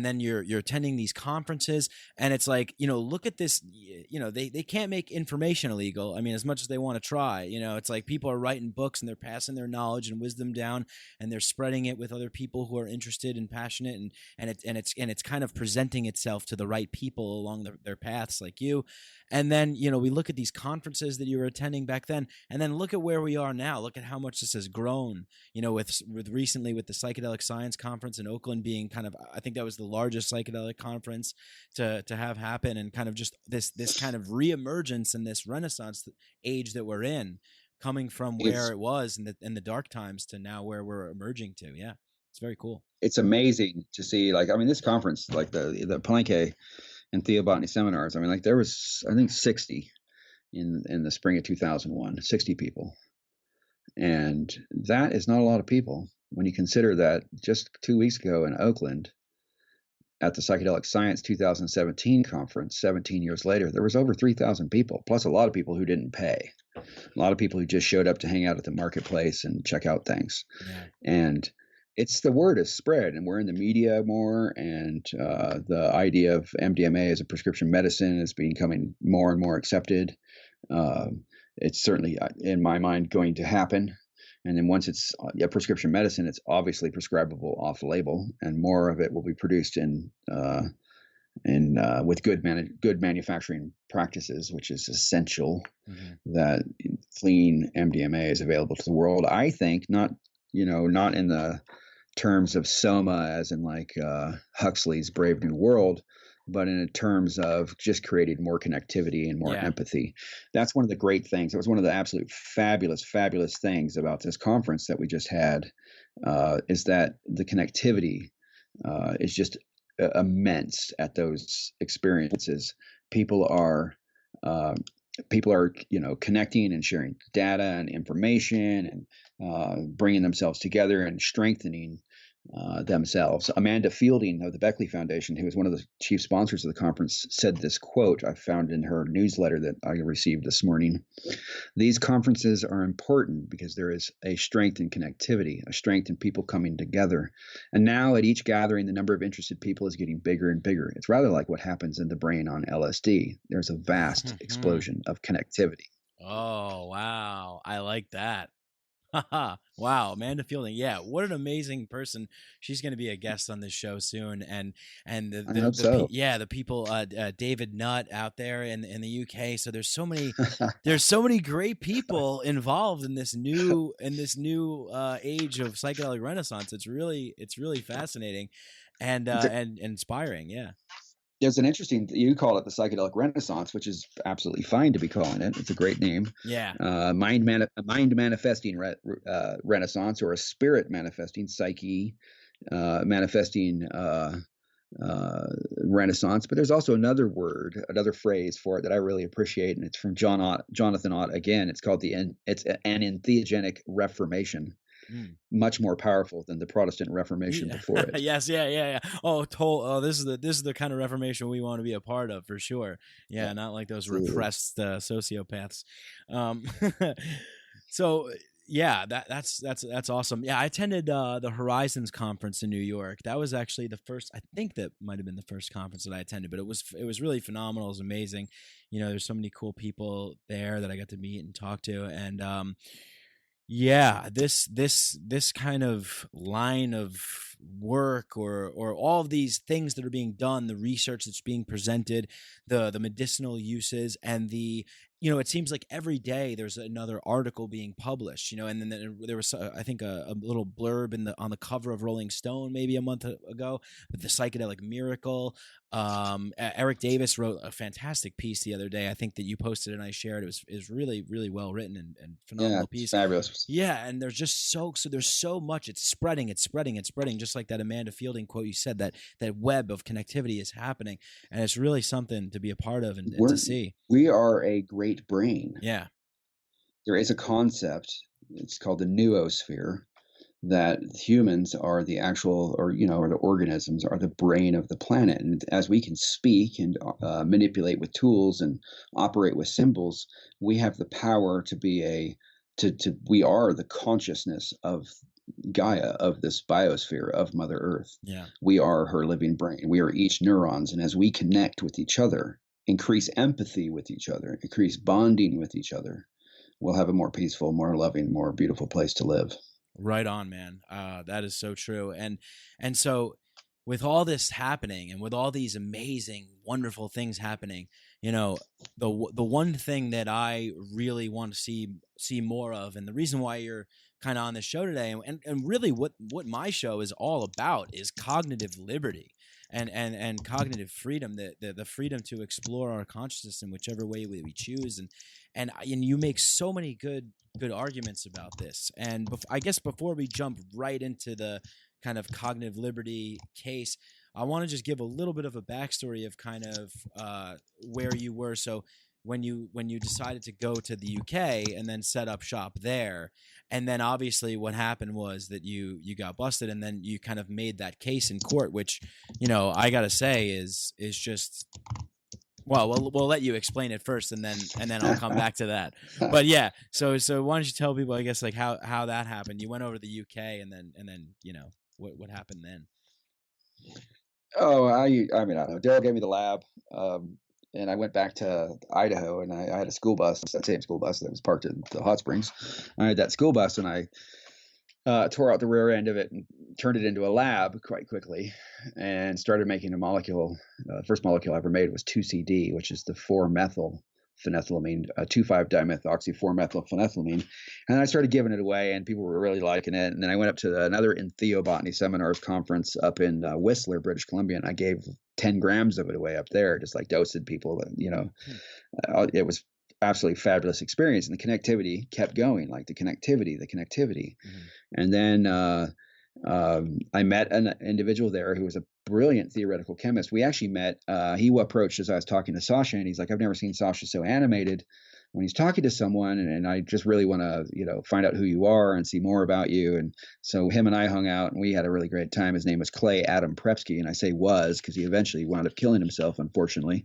then you're attending these conferences, and it's like, look at this, they can't make information illegal. I mean, as much as they want to try, it's like people are writing books and they're passing their knowledge and wisdom down, and they're spreading it with other people who are interested and passionate, and it's kind of presenting itself to the right people along their paths like you. And then, we look at these conferences that you were attending back then. And then look at where we are now. Look at how much this has grown, with recently with the Psychedelic Science Conference in Oakland being kind of, I think that was the largest psychedelic conference to have happen, and kind of just this kind of reemergence in this Renaissance age that we're in, coming from where it was in the dark times to now where we're emerging to. Yeah. It's very cool. It's amazing to see, this conference, like the Palenque and Theobotany seminars. There was, I think, 60 in the spring of 2001, 60 people. And that is not a lot of people when you consider that just 2 weeks ago in Oakland at the Psychedelic Science 2017 conference, 17 years later, there was over 3,000 people, plus a lot of people who didn't pay. A lot of people who just showed up to hang out at the marketplace and check out things. Yeah. And the word is spread, and we're in the media more, and the idea of MDMA as a prescription medicine is becoming more and more accepted. It's certainly, in my mind, going to happen. And then once it's a prescription medicine, it's obviously prescribable off label, and more of it will be produced with good manufacturing practices, which is essential. That clean MDMA is available to the world. I think not in the terms of Soma, as in Huxley's Brave New World, but in terms of just creating more connectivity and more empathy. That's one of the great things. It was one of the absolute fabulous things about this conference that we just had, is that the connectivity is just immense at those experiences. People are connecting and sharing data and information and bringing themselves together and strengthening themselves. Amanda Fielding of the Beckley Foundation, who was one of the chief sponsors of the conference, said this quote I found in her newsletter that I received this morning. "These conferences are important because there is a strength in connectivity, a strength in people coming together. And now at each gathering, the number of interested people is getting bigger and bigger. It's rather like what happens in the brain on LSD. There's a vast explosion of connectivity." Oh, wow. I like that. Wow, Amanda Fielding. Yeah, what an amazing person. She's going to be a guest on this show soon. And the people, David Nutt out there in the UK. So there's so many great people involved in this new age of psychedelic renaissance. It's really fascinating and inspiring. Yeah. There's an interesting, you call it the psychedelic renaissance, which is absolutely fine to be calling it. It's a great name. Yeah. Mind manifesting renaissance, or a spirit manifesting, psyche manifesting renaissance. But there's also another phrase for it that I really appreciate, and it's from Jonathan Ott again. It's called it's an entheogenic reformation. Much more powerful than the Protestant Reformation before it. Yes, yeah. This is the kind of Reformation we want to be a part of, for sure. Yeah, not like those repressed sociopaths. So yeah, that's awesome. Yeah, I attended the Horizons conference in New York. That was actually the first. I think that might have been the first conference that I attended, but it was really phenomenal. It was amazing. There's so many cool people there that I got to meet and talk to, and yeah, this kind of line of work or all of these things that are being done, the research that's being presented, the medicinal uses, and it seems like every day there's another article being published, and then there was, I think, a little blurb on the cover of Rolling Stone maybe a month ago, with the psychedelic miracle. Eric Davis wrote a fantastic piece the other day. I think that you posted and I shared. It was really, really well written and phenomenal piece. Fabulous. Yeah, and there's just so there's so much. It's spreading, just like that Amanda Fielding quote you said, that web of connectivity is happening, and it's really something to be a part of and to see. We are a great brain. Yeah. There is a concept, it's called the noosphere, that humans are the actual, or the organisms are the brain of the planet. And as we can speak and manipulate with tools and operate with symbols, we have the power to be we are the consciousness of Gaia, of this biosphere of Mother Earth. Yeah. We are her living brain. We are each neurons. And as we connect with each other, increase empathy with each other, increase bonding with each other, we'll have a more peaceful, more loving, more beautiful place to live. Right on, man. That is so true. And so with all this happening and with all these amazing, wonderful things happening, you know, the one thing that I really want to see more of, and the reason why you're kind of on the show today, and really what my show is all about, is cognitive liberty and cognitive freedom, the freedom to explore our consciousness in whichever way we choose, and you make so many good arguments about this. And I guess before we jump right into the kind of cognitive liberty case, I want to just give a little bit of a backstory of kind of where you were. So when you decided to go to the UK and then set up shop there, and then obviously what happened was that you got busted, and then you kind of made that case in court, which, you know, I gotta say is just, well, we'll let you explain it first, and then I'll come back to that. But yeah, so why don't you tell people, I guess, like how that happened? You went over to the UK, and then you know what happened then. Oh, I mean, I don't know. Daryl gave me the lab, and I went back to Idaho, and I had a school bus, that same school bus that was parked in the hot springs. I had that school bus, and I tore out the rear end of it and turned it into a lab quite quickly, and started making a molecule. First molecule I ever made was 2,4-D, which is the 4-methylphenethylamine, 2,5-dimethoxy-4-methylphenethylamine. And I started giving it away, and people were really liking it. And then I went up to another entheobotany seminars conference up in Whistler, British Columbia, and I gave 10 grams of it away up there, just like dosed people. You know, it was absolutely fabulous experience, and the connectivity kept going, like the connectivity. Mm-hmm. And then I met an individual there who was a brilliant theoretical chemist. We actually met, he approached as I was talking to Sasha, and he's like, I've never seen Sasha so animated when he's talking to someone, and I just really want to, you know, find out who you are and see more about you. And so him and I hung out, and we had a really great time. His name was Clay Adam Prepsky, and I say was because he eventually wound up killing himself, unfortunately.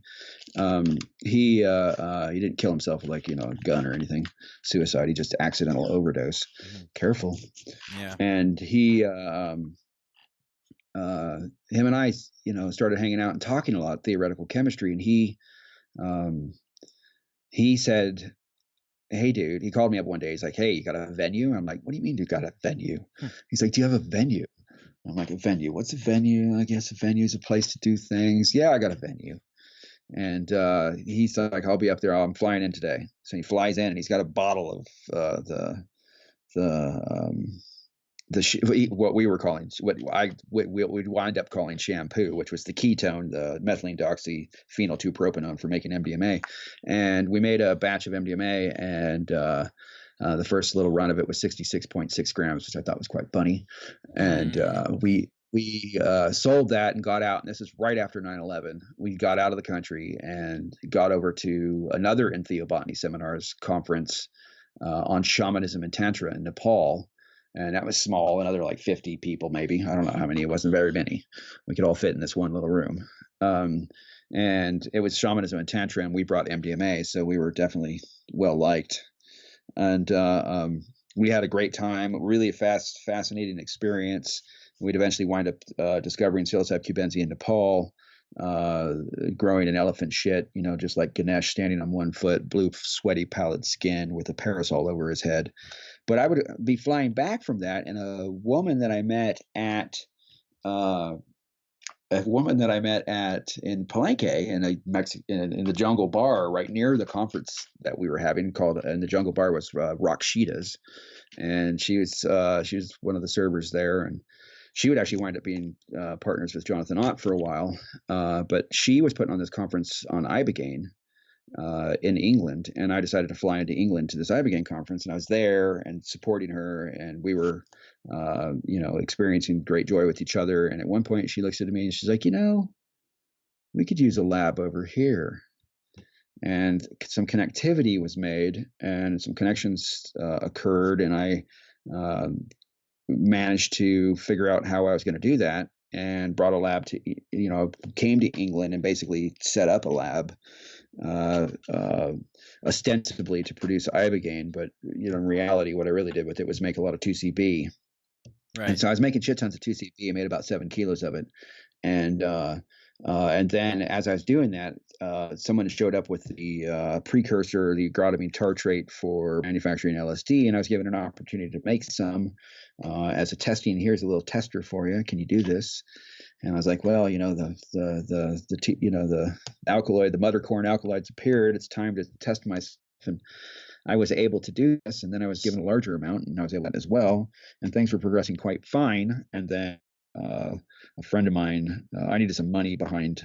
He didn't kill himself with, like, you know, a gun or anything, suicide. He just accidental overdose. Mm-hmm. Careful. Yeah. And he him and I, you know, started hanging out and talking a lot theoretical chemistry, and he said, hey, dude, he called me up one day. He's like, hey, you got a venue? I'm like, what do you mean you got a venue? He's like, do you have a venue? I'm like, a venue? What's a venue? I guess a venue is a place to do things. Yeah, I got a venue. And he's like, I'll be up there. I'm flying in today. So he flies in, and he's got a bottle of what we were calling, what we'd wind up calling shampoo, which was the ketone, the methylene doxyphenyl 2-propanone for making MDMA. And we made a batch of MDMA, and the first little run of it was 66.6 grams, which I thought was quite funny. And we sold that and got out, and this is right after 9/11. We got out of the country and got over to another entheobotany seminars conference on shamanism and tantra in Nepal. And that was small, another like 50 people, maybe. I don't know how many. It wasn't very many. We could all fit in this one little room. And it was shamanism and tantra, and we brought MDMA, so we were definitely well liked. And we had a great time, really fascinating experience. We'd eventually wind up discovering psilocybe cubensi in Nepal, growing in elephant shit, you know, just like Ganesh standing on one foot, blue, sweaty, pallid skin with a parasol over his head. But I would be flying back from that, and a woman that I met at in Palenque in the Jungle Bar right near the conference that we were having, and the Jungle Bar was Rakshita's, and she was one of the servers there, and she would actually wind up being partners with Jonathan Ott for a while, but she was putting on this conference on Ibogaine in England, and I decided to fly into England to this Ibogaine conference, and I was there and supporting her, and we were experiencing great joy with each other. And at one point she looks at me and she's like, you know, we could use a lab over here. And some connectivity was made, and some connections occurred, and I managed to figure out how I was going to do that, and brought a lab to, came to England and basically set up a lab, ostensibly to produce Ibogaine, but in reality, what I really did with it was make a lot of 2CB. Right. And so I was making shit tons of 2CB. I made about 7 kilos of it, and And then as I was doing that, someone showed up with the precursor, the agrotamine tartrate for manufacturing LSD, and I was given an opportunity to make some as a testing. Here's a little tester for you. Can you do this? And I was like, well, the alkaloid, the mother corn alkaloids appeared. It's time to test myself. And I was able to do this, and then I was given a larger amount, and I was able to as well. And things were progressing quite fine. And then a friend of mine, I needed some money behind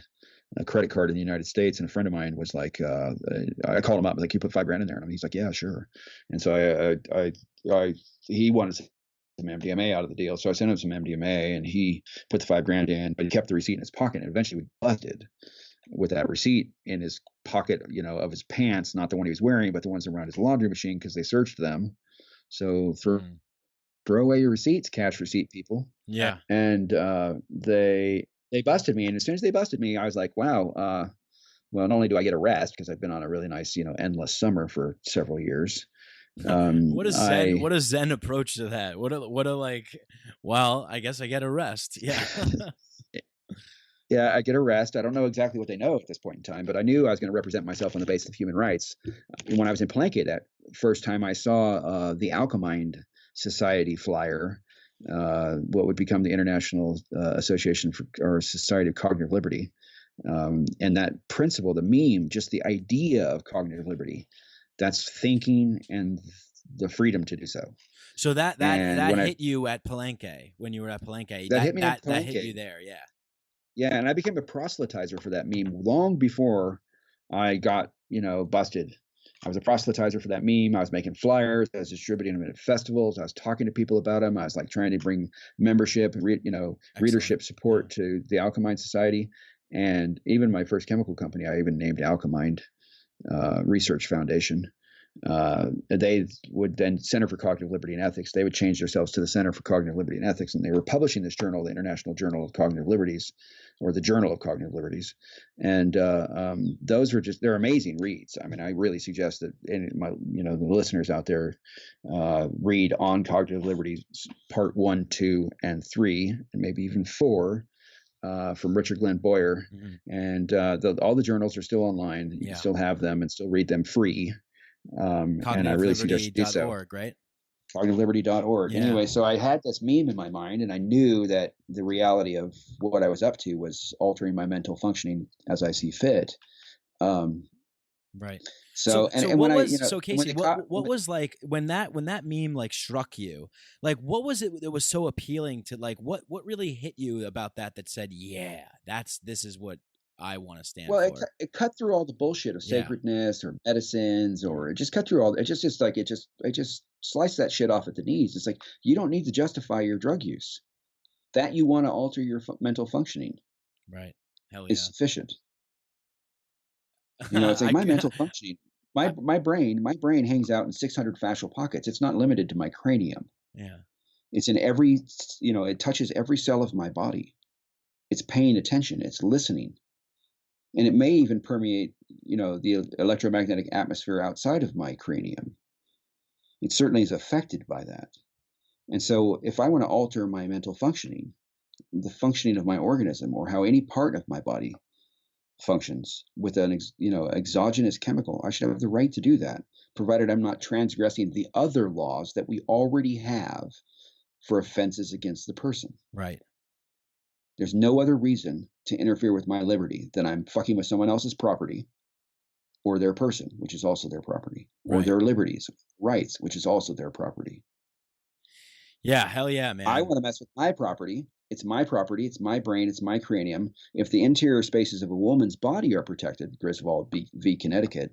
a credit card in the United States, and a friend of mine was like, I called him up, like, you put $5,000 in there, and he's like, yeah, sure. And so he wanted some MDMA out of the deal, so I sent him some MDMA, and he put the $5,000 in, but he kept the receipt in his pocket, and eventually we busted with that receipt in his pocket, of his pants, not the one he was wearing, but the ones around his laundry machine, because they searched them. So throw away your receipts, cash receipt people. Yeah. And they busted me, and as soon as they busted me, I was like, wow. Well, not only do I get a rest because I've been on a really nice, endless summer for several years. What a Zen approach to that? What a like, well, I guess I get a rest. Yeah. Yeah, I get a rest. I don't know exactly what they know at this point in time, but I knew I was going to represent myself on the basis of human rights. When I was in Palenque, that first time I saw the Alchemind Society flyer, what would become the International Association for or Society of Cognitive Liberty, and that principle, the meme, just the idea of cognitive liberty, that's thinking and the freedom to do so. So that hit you at Palenque when you were at Palenque. That hit me at Palenque. That hit you there, yeah. Yeah, and I became a proselytizer for that meme long before I got, busted. I was a proselytizer for that meme. I was making flyers. I was distributing them at festivals. I was talking to people about them. I was like trying to bring membership, readership support to the Alchemind Society. And even my first chemical company, I even named Alchemind Research Foundation. They would then Center for Cognitive Liberty and Ethics. They would change themselves to the Center for Cognitive Liberty and Ethics, and they were publishing this journal, the International Journal of Cognitive Liberties, or the Journal of Cognitive Liberties. And those were they're amazing reads. I mean, I really suggest that the listeners out there read On Cognitive Liberties, Part 1, 2, and 3, and maybe even 4. From Richard Glenn Boyer. Mm-hmm. And all the journals are still online. You can still have them and still read them free. And I really suggest you do so. Right? CognitiveLiberty.org. Yeah. Anyway, so I had this meme in my mind, and I knew that the reality of what I was up to was altering my mental functioning as I see fit. Right. So Casey, what was like when that meme like struck you? Like, what was it that was so appealing to, like, what really hit you about that said, yeah, this is what I want to stand for? Well, it cut through all the bullshit of sacredness or medicines, or it just cut through all. It just sliced that shit off at the knees. It's like, you don't need to justify your drug use. That you want to alter your mental functioning, right? Hell is sufficient. It's like my mental functioning. My brain hangs out in 600 fascial pockets. It's not limited to my cranium. Yeah. It's in every, it touches every cell of my body. It's paying attention. It's listening. And it may even permeate, the electromagnetic atmosphere outside of my cranium. It certainly is affected by that. And so if I want to alter my mental functioning, the functioning of my organism, or how any part of my body functions with an exogenous chemical, I should have the right to do that, provided I'm not transgressing the other laws that we already have for offenses against the person. Right. There's no other reason to interfere with my liberty than I'm fucking with someone else's property, or their person, which is also their property, or their liberties, rights, which is also their property. Yeah, hell yeah, man. I want to mess with my property. It's my property. It's my brain. It's my cranium. If the interior spaces of a woman's body are protected, Griswold v. Connecticut,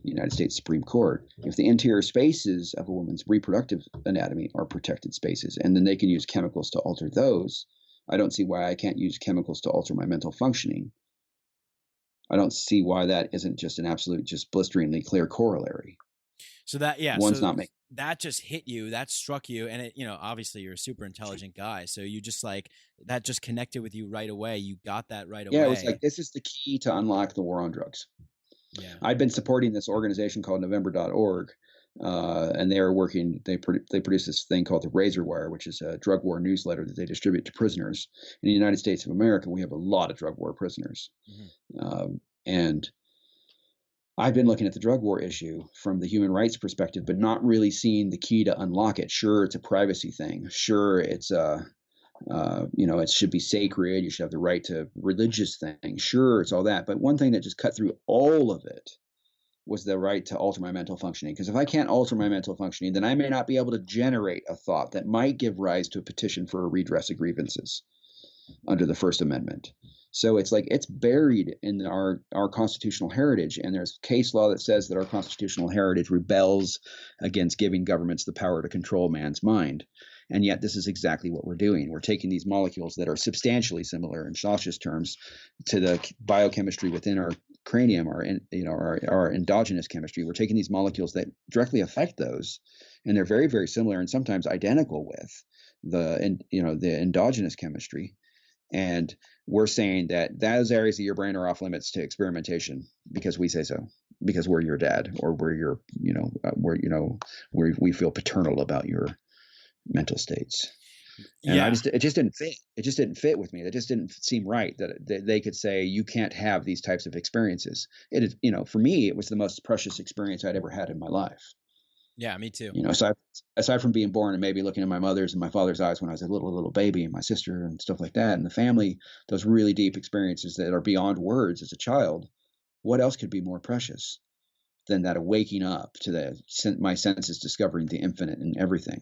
United States Supreme Court, if the interior spaces of a woman's reproductive anatomy are protected spaces, and then they can use chemicals to alter those, I don't see why I can't use chemicals to alter my mental functioning. I don't see why that isn't just an absolute, just blisteringly clear corollary. So that, one's not making. That just hit you, that struck you, and it, obviously you're a super intelligent guy, so you just like, that just connected with you right away. You got that right away. Yeah, it was like, this is the key to unlock the war on drugs. Yeah. I'd been supporting this organization called November.org and they are working. They produce this thing called the Razor Wire, which is a drug war newsletter that they distribute to prisoners. In the United States of America, we have a lot of drug war prisoners, and I've been looking at the drug war issue from the human rights perspective, but not really seeing the key to unlock it. Sure, it's a privacy thing. Sure, it's it should be sacred. You should have the right to religious things. Sure, it's all that. But one thing that just cut through all of it was the right to alter my mental functioning. Because if I can't alter my mental functioning, then I may not be able to generate a thought that might give rise to a petition for a redress of grievances under the First Amendment. So it's like it's buried in our constitutional heritage, and there's case law that says that our constitutional heritage rebels against giving governments the power to control man's mind. And yet this is exactly what we're doing. We're taking these molecules that are substantially similar in Josh's terms to the biochemistry within our cranium, our endogenous chemistry. We're taking these molecules that directly affect those, and they're very, very similar and sometimes identical with the endogenous chemistry. And we're saying that those areas of your brain are off limits to experimentation because we say so, because we're your dad, or we're your, we feel paternal about your mental states. And it just didn't fit. It just didn't fit with me. It just didn't seem right that they could say you can't have these types of experiences. It is, for me, it was the most precious experience I'd ever had in my life. Yeah, me too. Aside from being born and maybe looking in my mother's and my father's eyes when I was a little baby, and my sister and stuff like that, and the family, those really deep experiences that are beyond words as a child, what else could be more precious than that waking up to my senses discovering the infinite in everything,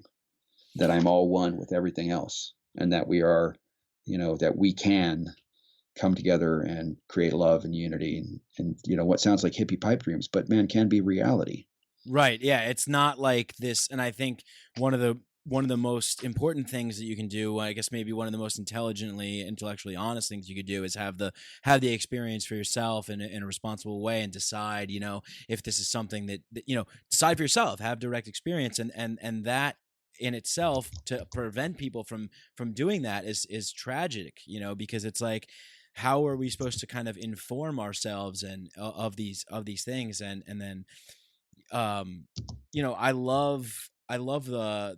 that I'm all one with everything else, and that we are, that we can come together and create love and unity and what sounds like hippie pipe dreams, but man, can be reality. Right. Yeah. It's not like this. And I think one of the most important things that you can do, I guess maybe one of the most intellectually honest things you could do, is have the experience for yourself in a responsible way, and decide, if this is something that decide for yourself, have direct experience, and that in itself, to prevent people from doing that is tragic, because it's like, how are we supposed to kind of inform ourselves and of these things, and then I love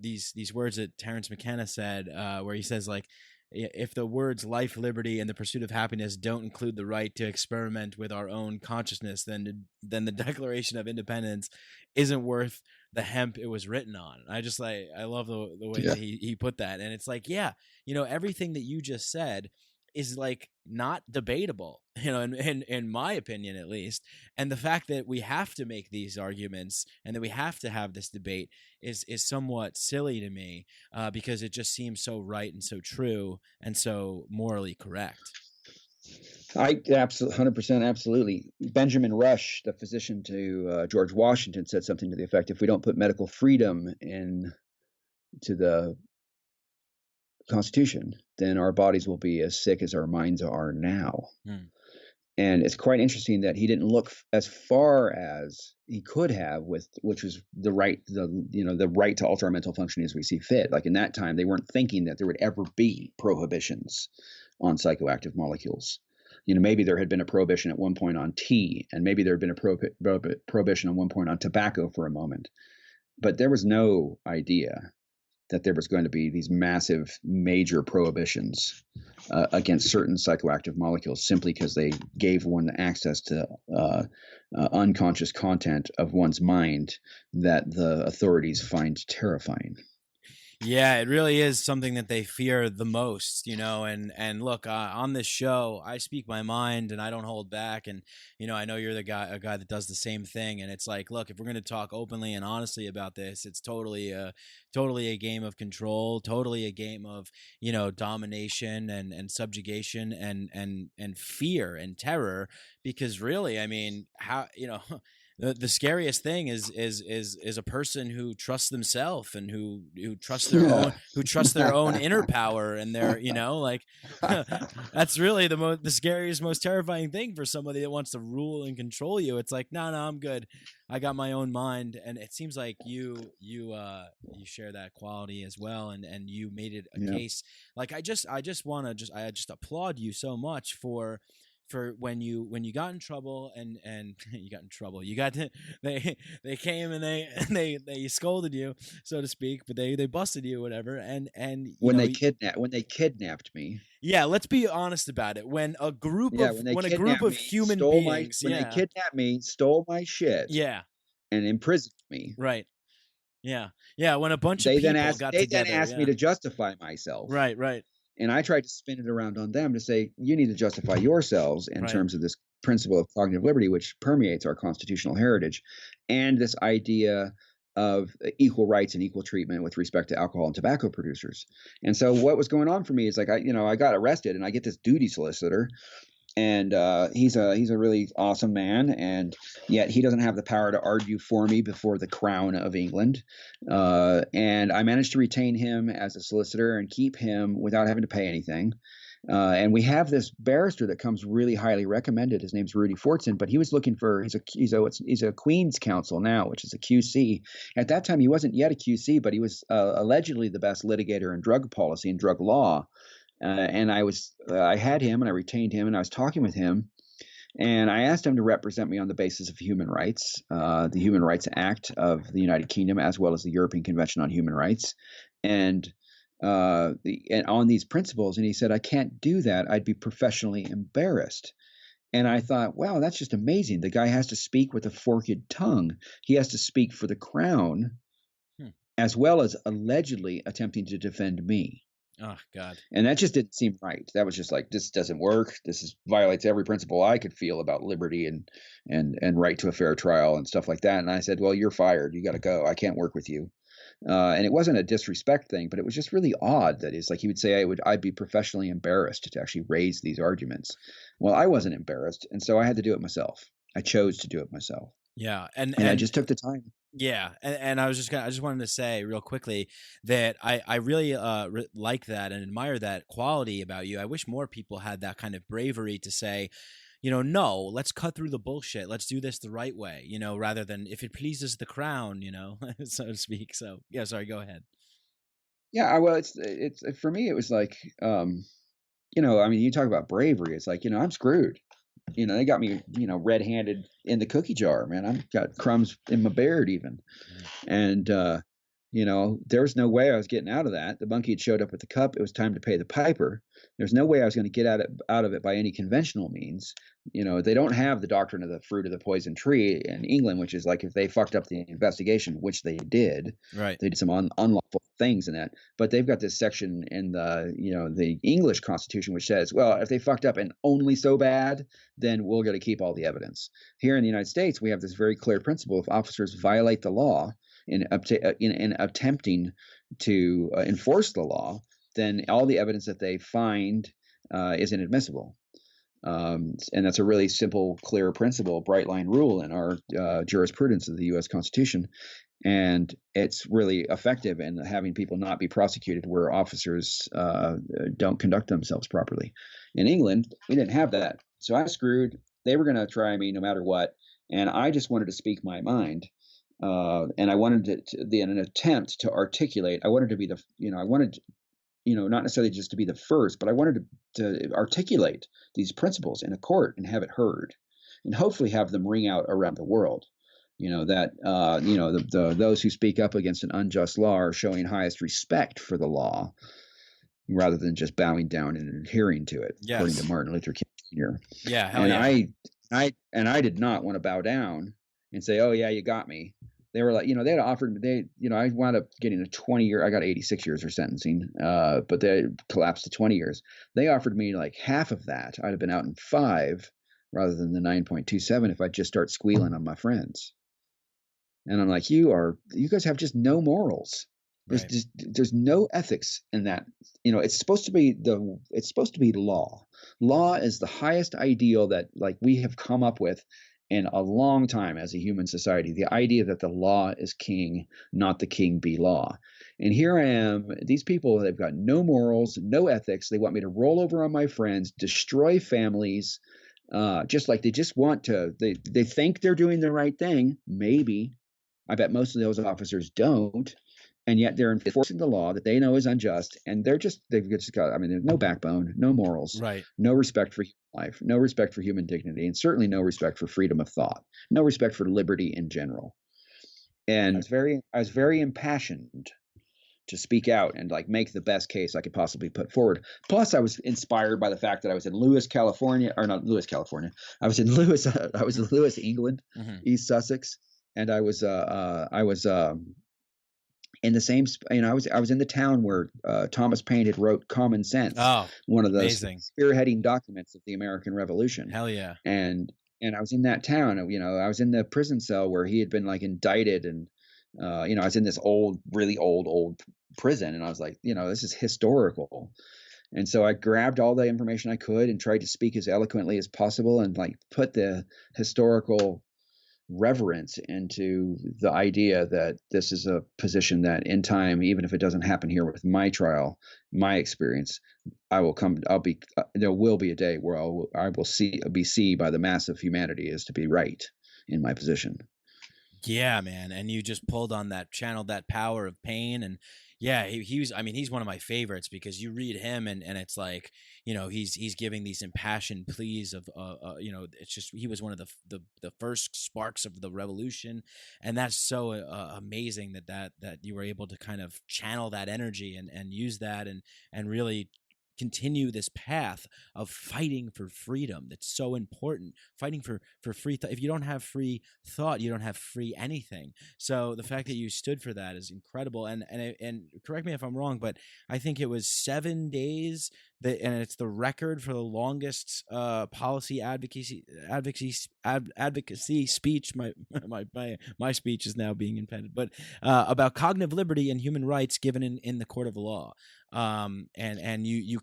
these words that Terence McKenna said, where he says, like, if the words life, liberty, and the pursuit of happiness don't include the right to experiment with our own consciousness, then the Declaration of Independence isn't worth the hemp it was written on. I love the way that he put that. And it's like, everything that you just said is like not debatable, in my opinion, at least. And the fact that we have to make these arguments and that we have to have this debate is somewhat silly to me, because it just seems so right and so true and so morally correct. I absolutely, 100%, absolutely. Benjamin Rush, the physician to George Washington, said something to the effect: if we don't put medical freedom into the Constitution, then our bodies will be as sick as our minds are now. And it's quite interesting that he didn't look as far as he could have, which was the right to alter our mental functioning as we see fit. Like in that time, they weren't thinking that there would ever be prohibitions on psychoactive molecules. Maybe there had been a prohibition at one point on tea, and maybe there had been a prohibition at one point on tobacco for a moment, but there was no idea that there was going to be these massive, major prohibitions against certain psychoactive molecules simply because they gave one access to unconscious content of one's mind that the authorities find terrifying. Yeah, it really is something that they fear the most, and look, on this show, I speak my mind and I don't hold back. And, I know you're a guy that does the same thing. And it's like, look, if we're going to talk openly and honestly about this, it's totally a game of control, totally a game of, domination and subjugation and fear and terror, because really, I mean, how, the scariest thing is a person who trusts themselves and who trusts their own inner power, and their that's really the scariest, most terrifying thing for somebody that wants to rule and control you. It's like, no, I'm good. I got my own mind. And it seems like you share that quality as well, and you made it a case. Like I just applaud you so much for for when you got in trouble and you got in trouble. They came and they scolded you, so to speak, but they busted you, whatever. And when they kidnapped me. Yeah, let's be honest about it. When a group of human beings, when they kidnapped me, stole my shit, and imprisoned me, right? Yeah, when a bunch of people got together, they then asked me to justify myself, right. And I tried to spin it around on them to say, you need to justify yourselves in terms of this principle of cognitive liberty, which permeates our constitutional heritage, and this idea of equal rights and equal treatment with respect to alcohol and tobacco producers. And so what was going on for me is like, I got arrested and I get this duty solicitor, and he's a really awesome man, and yet he doesn't have the power to argue for me before the Crown of England. And I managed to retain him as a solicitor and keep him without having to pay anything. And we have this barrister that comes really highly recommended. His name's Rudy Fortson, but he was looking for he's a Queen's Counsel now, which is a QC. At that time, he wasn't yet a QC, but he was allegedly the best litigator in drug policy and drug law. And I had him and I retained him, and I was talking with him, and I asked him to represent me on the basis of human rights, the Human Rights Act of the United Kingdom, as well as the European Convention on Human Rights, and on these principles. And he said, I can't do that. I'd be professionally embarrassed. And I thought, wow, that's just amazing. The guy has to speak with a forked tongue. He has to speak for the Crown, as well as allegedly attempting to defend me. Oh God! And that just didn't seem right. That was just like, this doesn't work. Violates every principle I could feel about liberty and right to a fair trial and stuff like that. And I said, well, you're fired. You got to go. I can't work with you. And it wasn't a disrespect thing, but it was just really odd that it's like he would say I'd be professionally embarrassed to actually raise these arguments. Well, I wasn't embarrassed, and so I had to do it myself. I chose to do it myself. Yeah, and I just took the time. Yeah, and I just wanted to say real quickly that I really like that and admire that quality about you. I wish more people had that kind of bravery to say, no, let's cut through the bullshit. Let's do this the right way, rather than if it pleases the Crown, so to speak. So yeah, sorry, go ahead. Yeah, well, it's for me, it was like, you talk about bravery. It's like, I'm screwed. They got me, red-handed in the cookie jar, man. I've got crumbs in my beard even. And, there was no way I was getting out of that. The monkey had showed up with the cup. It was time to pay the piper. There's no way I was going to get out of it by any conventional means. They don't have the doctrine of the fruit of the poison tree in England, which is like if they fucked up the investigation, which they did. Right. They did some unlawful things in that. But they've got this section in the English Constitution which says, well, if they fucked up and only so bad, then we're going to keep all the evidence. Here in the United States, we have this very clear principle: if officers violate the law in attempting to enforce the law, then all the evidence that they find is inadmissible. And that's a really simple, clear principle, bright line rule in our jurisprudence of the U.S. Constitution. And it's really effective in having people not be prosecuted where officers don't conduct themselves properly. In England, we didn't have that. So I screwed. They were going to try me no matter what. And I just wanted to speak my mind. And I wanted to be in an attempt to articulate. I wanted to be not necessarily just to be the first, but I wanted to articulate these principles in a court and have it heard, and hopefully have them ring out around the world. Those who speak up against an unjust law are showing highest respect for the law, rather than just bowing down and adhering to it. Yes. According to Martin Luther King Jr. Yeah, hell yeah. I did not want to bow down and say, "Oh yeah, you got me." They were like, they had offered me, I wound up getting a 20-year, I got 86 years for sentencing, but they collapsed to 20 years. They offered me like half of that. I'd have been out in 5 rather than the 9.27 if I'd just start squealing on my friends. And I'm like, you guys have just no morals. There's no ethics in that. It's supposed to be law. Law is the highest ideal that like we have come up with in a long time as a human society. The idea that the law is king, not the king be law. And here I am, these people, they've got no morals, no ethics. They want me to roll over on my friends, destroy families, just like they just want to, they think they're doing the right thing. Maybe. I bet most of those officers don't. and yet they're enforcing the law that they know is unjust, and they've just got, I mean, there's no backbone, no morals, Right. no respect for human life, no respect for human dignity, and certainly no respect for freedom of thought, no respect for liberty in general. And I was very impassioned to speak out and like make the best case I could possibly put forward. Plus, I was inspired by the fact that I was in Lewis, California, or not Lewis, California. I was in Lewis, England, East Sussex, and I was in the same, I was in the town where Thomas Paine had wrote Common Sense, one of the spearheading documents of the American Revolution. Hell yeah! And I was in that town. I was in the prison cell where he had been like indicted, and I was in this really old prison, and I was like, this is historical. And so I grabbed all the information I could and tried to speak as eloquently as possible and like put the historical reverence into the idea that this is a position that in time, even if it doesn't happen here with my trial, my experience, there will be a day where I will be seen by the mass of humanity as to be right in my position. Yeah, man. And you just channeled that power of Paine. And yeah, he's one of my favorites because you read him and it's like, he's giving these impassioned pleas of, it's just, he was one of the first sparks of the revolution. And that's so amazing that you were able to kind of channel that energy and use that and really continue this path of fighting for freedom. That's so important. Fighting for free thought. If you don't have free thought, you don't have free anything. So the fact that you stood for that is incredible. And correct me if I'm wrong, but I think it was 7 days and it's the record for the longest policy advocacy speech. My speech is now being impeded, but about cognitive liberty and human rights given in the court of law. And you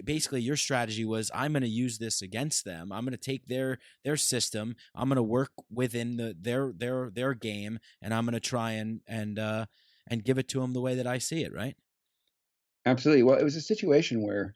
basically your strategy was, I'm going to use this against them. I'm going to take their system. I'm going to work within their game, and I'm going to try and give it to them the way that I see it. Right. Absolutely. Well, it was a situation where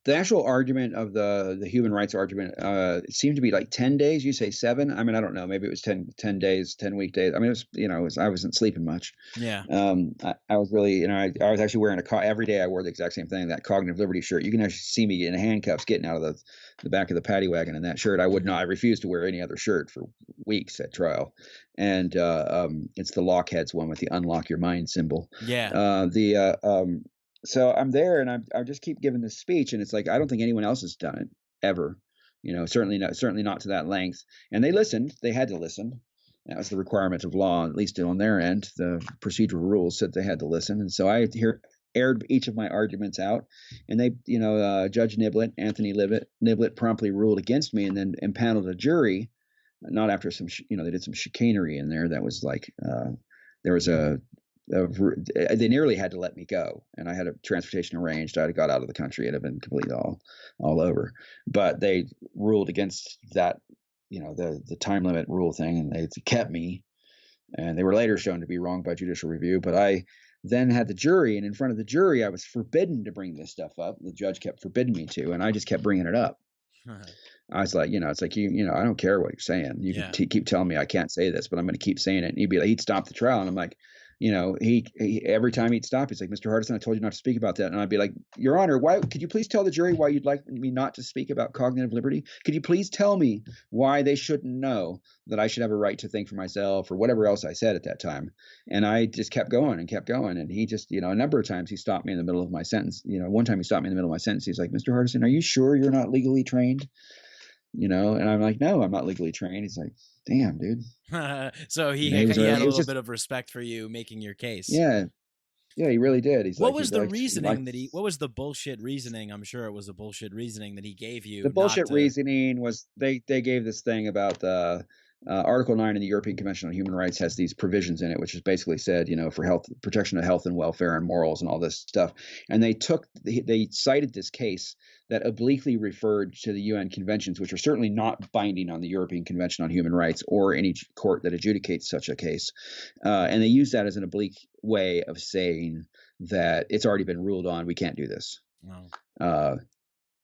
the actual argument of the human rights argument, it seemed to be like 10 days. You say 7. I mean, I don't know. Maybe it was 10 days, 10 weekdays. I mean, I wasn't sleeping much. Yeah. I was really, I was actually wearing every day I wore the exact same thing, that cognitive liberty shirt. You can actually see me in handcuffs getting out of the back of the paddy wagon in that shirt. I refused to wear any other shirt for weeks at trial. And it's the Lockheads one with the unlock your mind symbol. Yeah. So I'm there and I just keep giving this speech, and it's like, I don't think anyone else has done it ever, certainly not to that length. And they listened. They had to listen. That was the requirement of law, at least on their end. The procedural rules said they had to listen. And so I aired each of my arguments out, and they, Judge Anthony Niblett promptly ruled against me and then impaneled a jury, not after some, they did some chicanery in there. That was like, there was they nearly had to let me go, and I had a transportation arranged. I had got out of the country. It had been completely all over, but they ruled against that, the time limit rule thing, and they kept me, and they were later shown to be wrong by judicial review. But I then had the jury, and in front of the jury, I was forbidden to bring this stuff up. The judge kept forbidding me to, and I just kept bringing it up. I was like, it's like, I don't care what you're saying. You can keep telling me I can't say this, but I'm going to keep saying it. And he'd stop the trial, and I'm like, he every time he'd stop, he's like, Mr. Hardison, I told you not to speak about that. And I'd be like, Your Honor, why could you please tell the jury why you'd like me not to speak about cognitive liberty? Could you please tell me why they shouldn't know that I should have a right to think for myself, or whatever else I said at that time? And I just kept going. And he just, a number of times he stopped me in the middle of my sentence. One time he stopped me in the middle of my sentence. He's like, Mr. Hardison, are you sure you're not legally trained? And I'm like, no, I'm not legally trained. He's like, damn, dude. So he had a little bit of respect for you making your case. Yeah, he really did. What was the reasoning what was the bullshit reasoning? I'm sure it was a bullshit reasoning that he gave you. The bullshit reasoning was they gave this thing about the Article 9 in the European Convention on Human Rights has these provisions in it, which is basically said, for health, protection of health and welfare and morals and all this stuff. And they cited this case that obliquely referred to the UN conventions, which are certainly not binding on the European Convention on Human Rights or any court that adjudicates such a case. And they used that as an oblique way of saying that it's already been ruled on. We can't do this. Wow.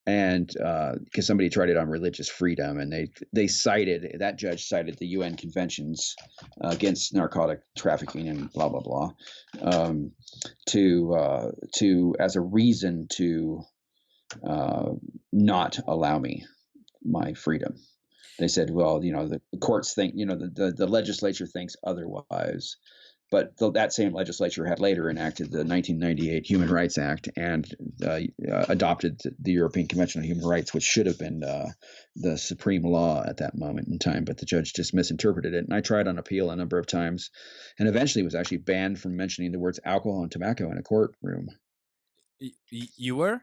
and because somebody tried it on religious freedom, and that judge cited the UN conventions against narcotic trafficking and blah blah blah, to as a reason to not allow me my freedom. They said, well, the courts think, the legislature thinks otherwise. But that same legislature had later enacted the 1998 Human Rights Act and adopted the European Convention on Human Rights, which should have been the supreme law at that moment in time. But the judge just misinterpreted it. And I tried on appeal a number of times, and eventually was actually banned from mentioning the words alcohol and tobacco in a courtroom. You were?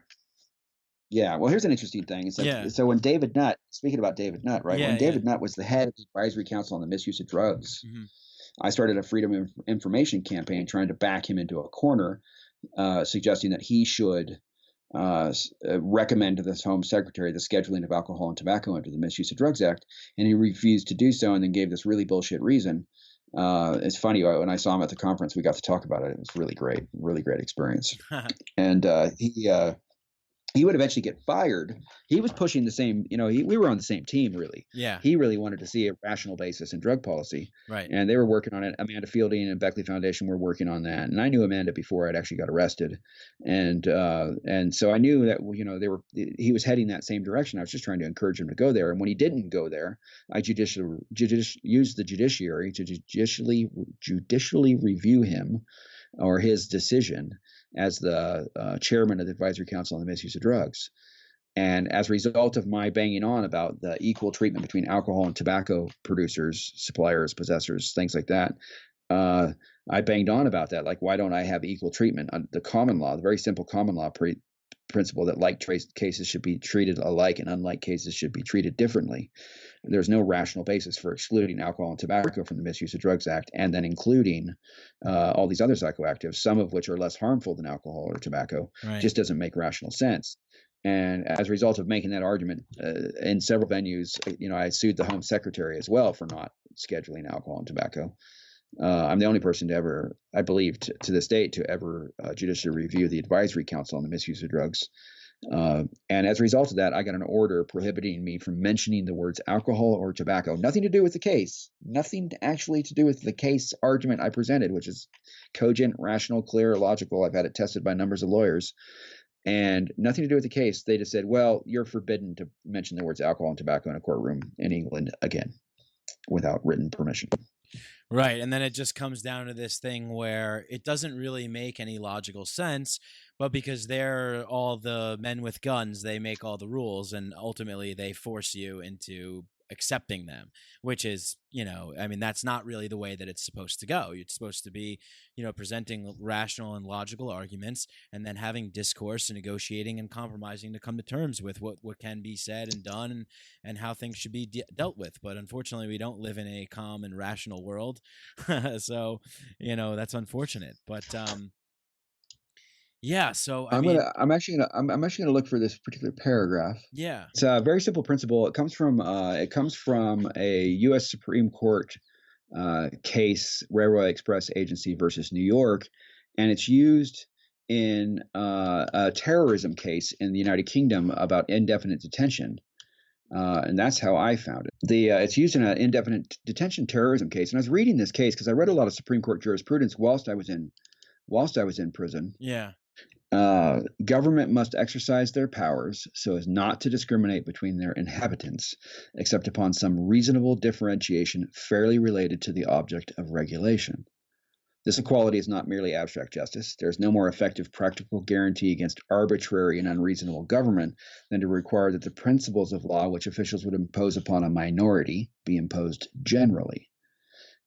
Yeah. Well, here's an interesting thing. It's like, so when David Nutt, speaking about David Nutt, right? When David Nutt was the head of the Advisory Council on the Misuse of Drugs, I started a Freedom of Information campaign trying to back him into a corner, suggesting that he should recommend to the Home Secretary the scheduling of alcohol and tobacco under the Misuse of Drugs Act. And he refused to do so, and then gave this really bullshit reason. It's funny, when I saw him at the conference, we got to talk about it. It was really great experience. And he would eventually get fired. He was pushing the same, we were on the same team, really. Yeah. He really wanted to see a rational basis in drug policy. Right. And they were working on it. Amanda Fielding and Beckley Foundation were working on that. And I knew Amanda before I'd actually got arrested. And so I knew that, he was heading that same direction. I was just trying to encourage him to go there. And when he didn't go there, I used the judiciary to judicially review him or his decision as the chairman of the Advisory Council on the Misuse of Drugs. And as a result of my banging on about the equal treatment between alcohol and tobacco producers, suppliers, possessors, things like that, I banged on about that. Like, why don't I have equal treatment? The common law, the very simple common law principle that like cases should be treated alike and unlike cases should be treated differently. There's no rational basis for excluding alcohol and tobacco from the Misuse of Drugs Act and then including all these other psychoactives, some of which are less harmful than alcohol or tobacco. Right. Just doesn't make rational sense. And as a result of making that argument in several venues, I sued the Home Secretary as well for not scheduling alcohol and tobacco. I'm the only person to ever, I believe, to this date, to ever judicially review the Advisory Council on the Misuse of Drugs. And as a result of that, I got an order prohibiting me from mentioning the words alcohol or tobacco. Nothing to do with the case. Nothing actually to do with the case argument I presented, which is cogent, rational, clear, logical. I've had it tested by numbers of lawyers. And nothing to do with the case. They just said, well, you're forbidden to mention the words alcohol and tobacco in a courtroom in England again without written permission. Right. And then it just comes down to this thing where it doesn't really make any logical sense, but because they're all the men with guns, they make all the rules and ultimately they force you into accepting them, which is, that's not really the way that it's supposed to go. It's supposed to be, presenting rational and logical arguments and then having discourse and negotiating and compromising to come to terms with what can be said and done and how things should be dealt with. But unfortunately, we don't live in a calm and rational world. So, that's unfortunate. But, yeah, so I'm actually gonna look for this particular paragraph. Yeah, it's a very simple principle. It comes from a U.S. Supreme Court case, Railroad Express Agency versus New York, and it's used in a terrorism case in the United Kingdom about indefinite detention. And that's how I found it. It's used in an indefinite detention terrorism case. And I was reading this case because I read a lot of Supreme Court jurisprudence whilst I was in prison. Yeah. Government must exercise their powers so as not to discriminate between their inhabitants, except upon some reasonable differentiation fairly related to the object of regulation. This equality is not merely abstract justice. There is no more effective practical guarantee against arbitrary and unreasonable government than to require that the principles of law which officials would impose upon a minority be imposed generally.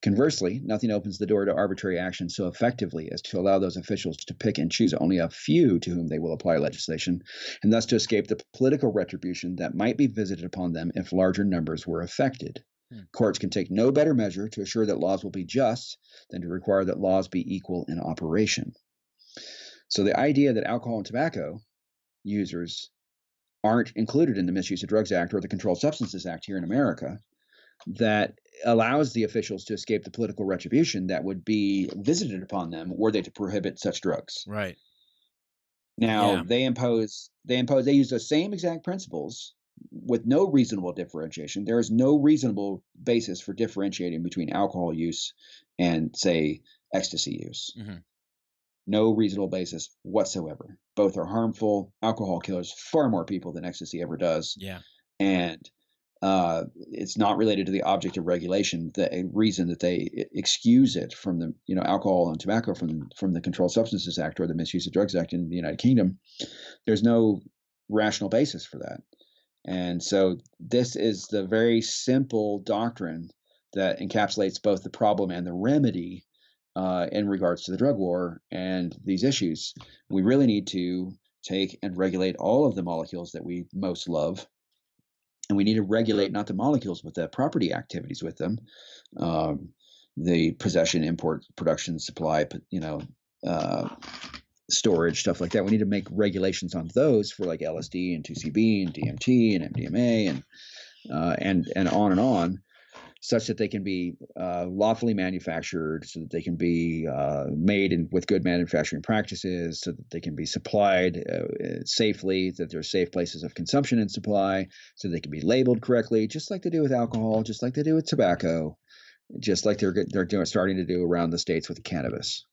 Conversely, nothing opens the door to arbitrary action so effectively as to allow those officials to pick and choose only a few to whom they will apply legislation, and thus to escape the political retribution that might be visited upon them if larger numbers were affected. Courts can take no better measure to assure that laws will be just than to require that laws be equal in operation. So the idea that alcohol and tobacco users aren't included in the Misuse of Drugs Act or the Controlled Substances Act here in America, that allows the officials to escape the political retribution that would be visited upon them were they to prohibit such drugs. Right. Now they use the same exact principles with no reasonable differentiation. There is no reasonable basis for differentiating between alcohol use and, say, ecstasy use. Mm-hmm. No reasonable basis whatsoever. Both are harmful. Alcohol kills far more people than ecstasy ever does. Yeah. And it's not related to the object of regulation. The reason that they excuse it from the, alcohol and tobacco from the Controlled Substances Act or the Misuse of Drugs Act in the United Kingdom, there's no rational basis for that. And so this is the very simple doctrine that encapsulates both the problem and the remedy in regards to the drug war and these issues. We really need to take and regulate all of the molecules that we most love. And we need to regulate not the molecules, but the property activities with them, the possession, import, production, supply, storage, stuff like that. We need to make regulations on those for like LSD and 2CB and DMT and MDMA and on, such that they can be lawfully manufactured, so that they can be made with good manufacturing practices, so that they can be supplied safely, that there are safe places of consumption and supply, so they can be labeled correctly, just like they do with alcohol, just like they do with tobacco, just like they're starting to do around the States with cannabis.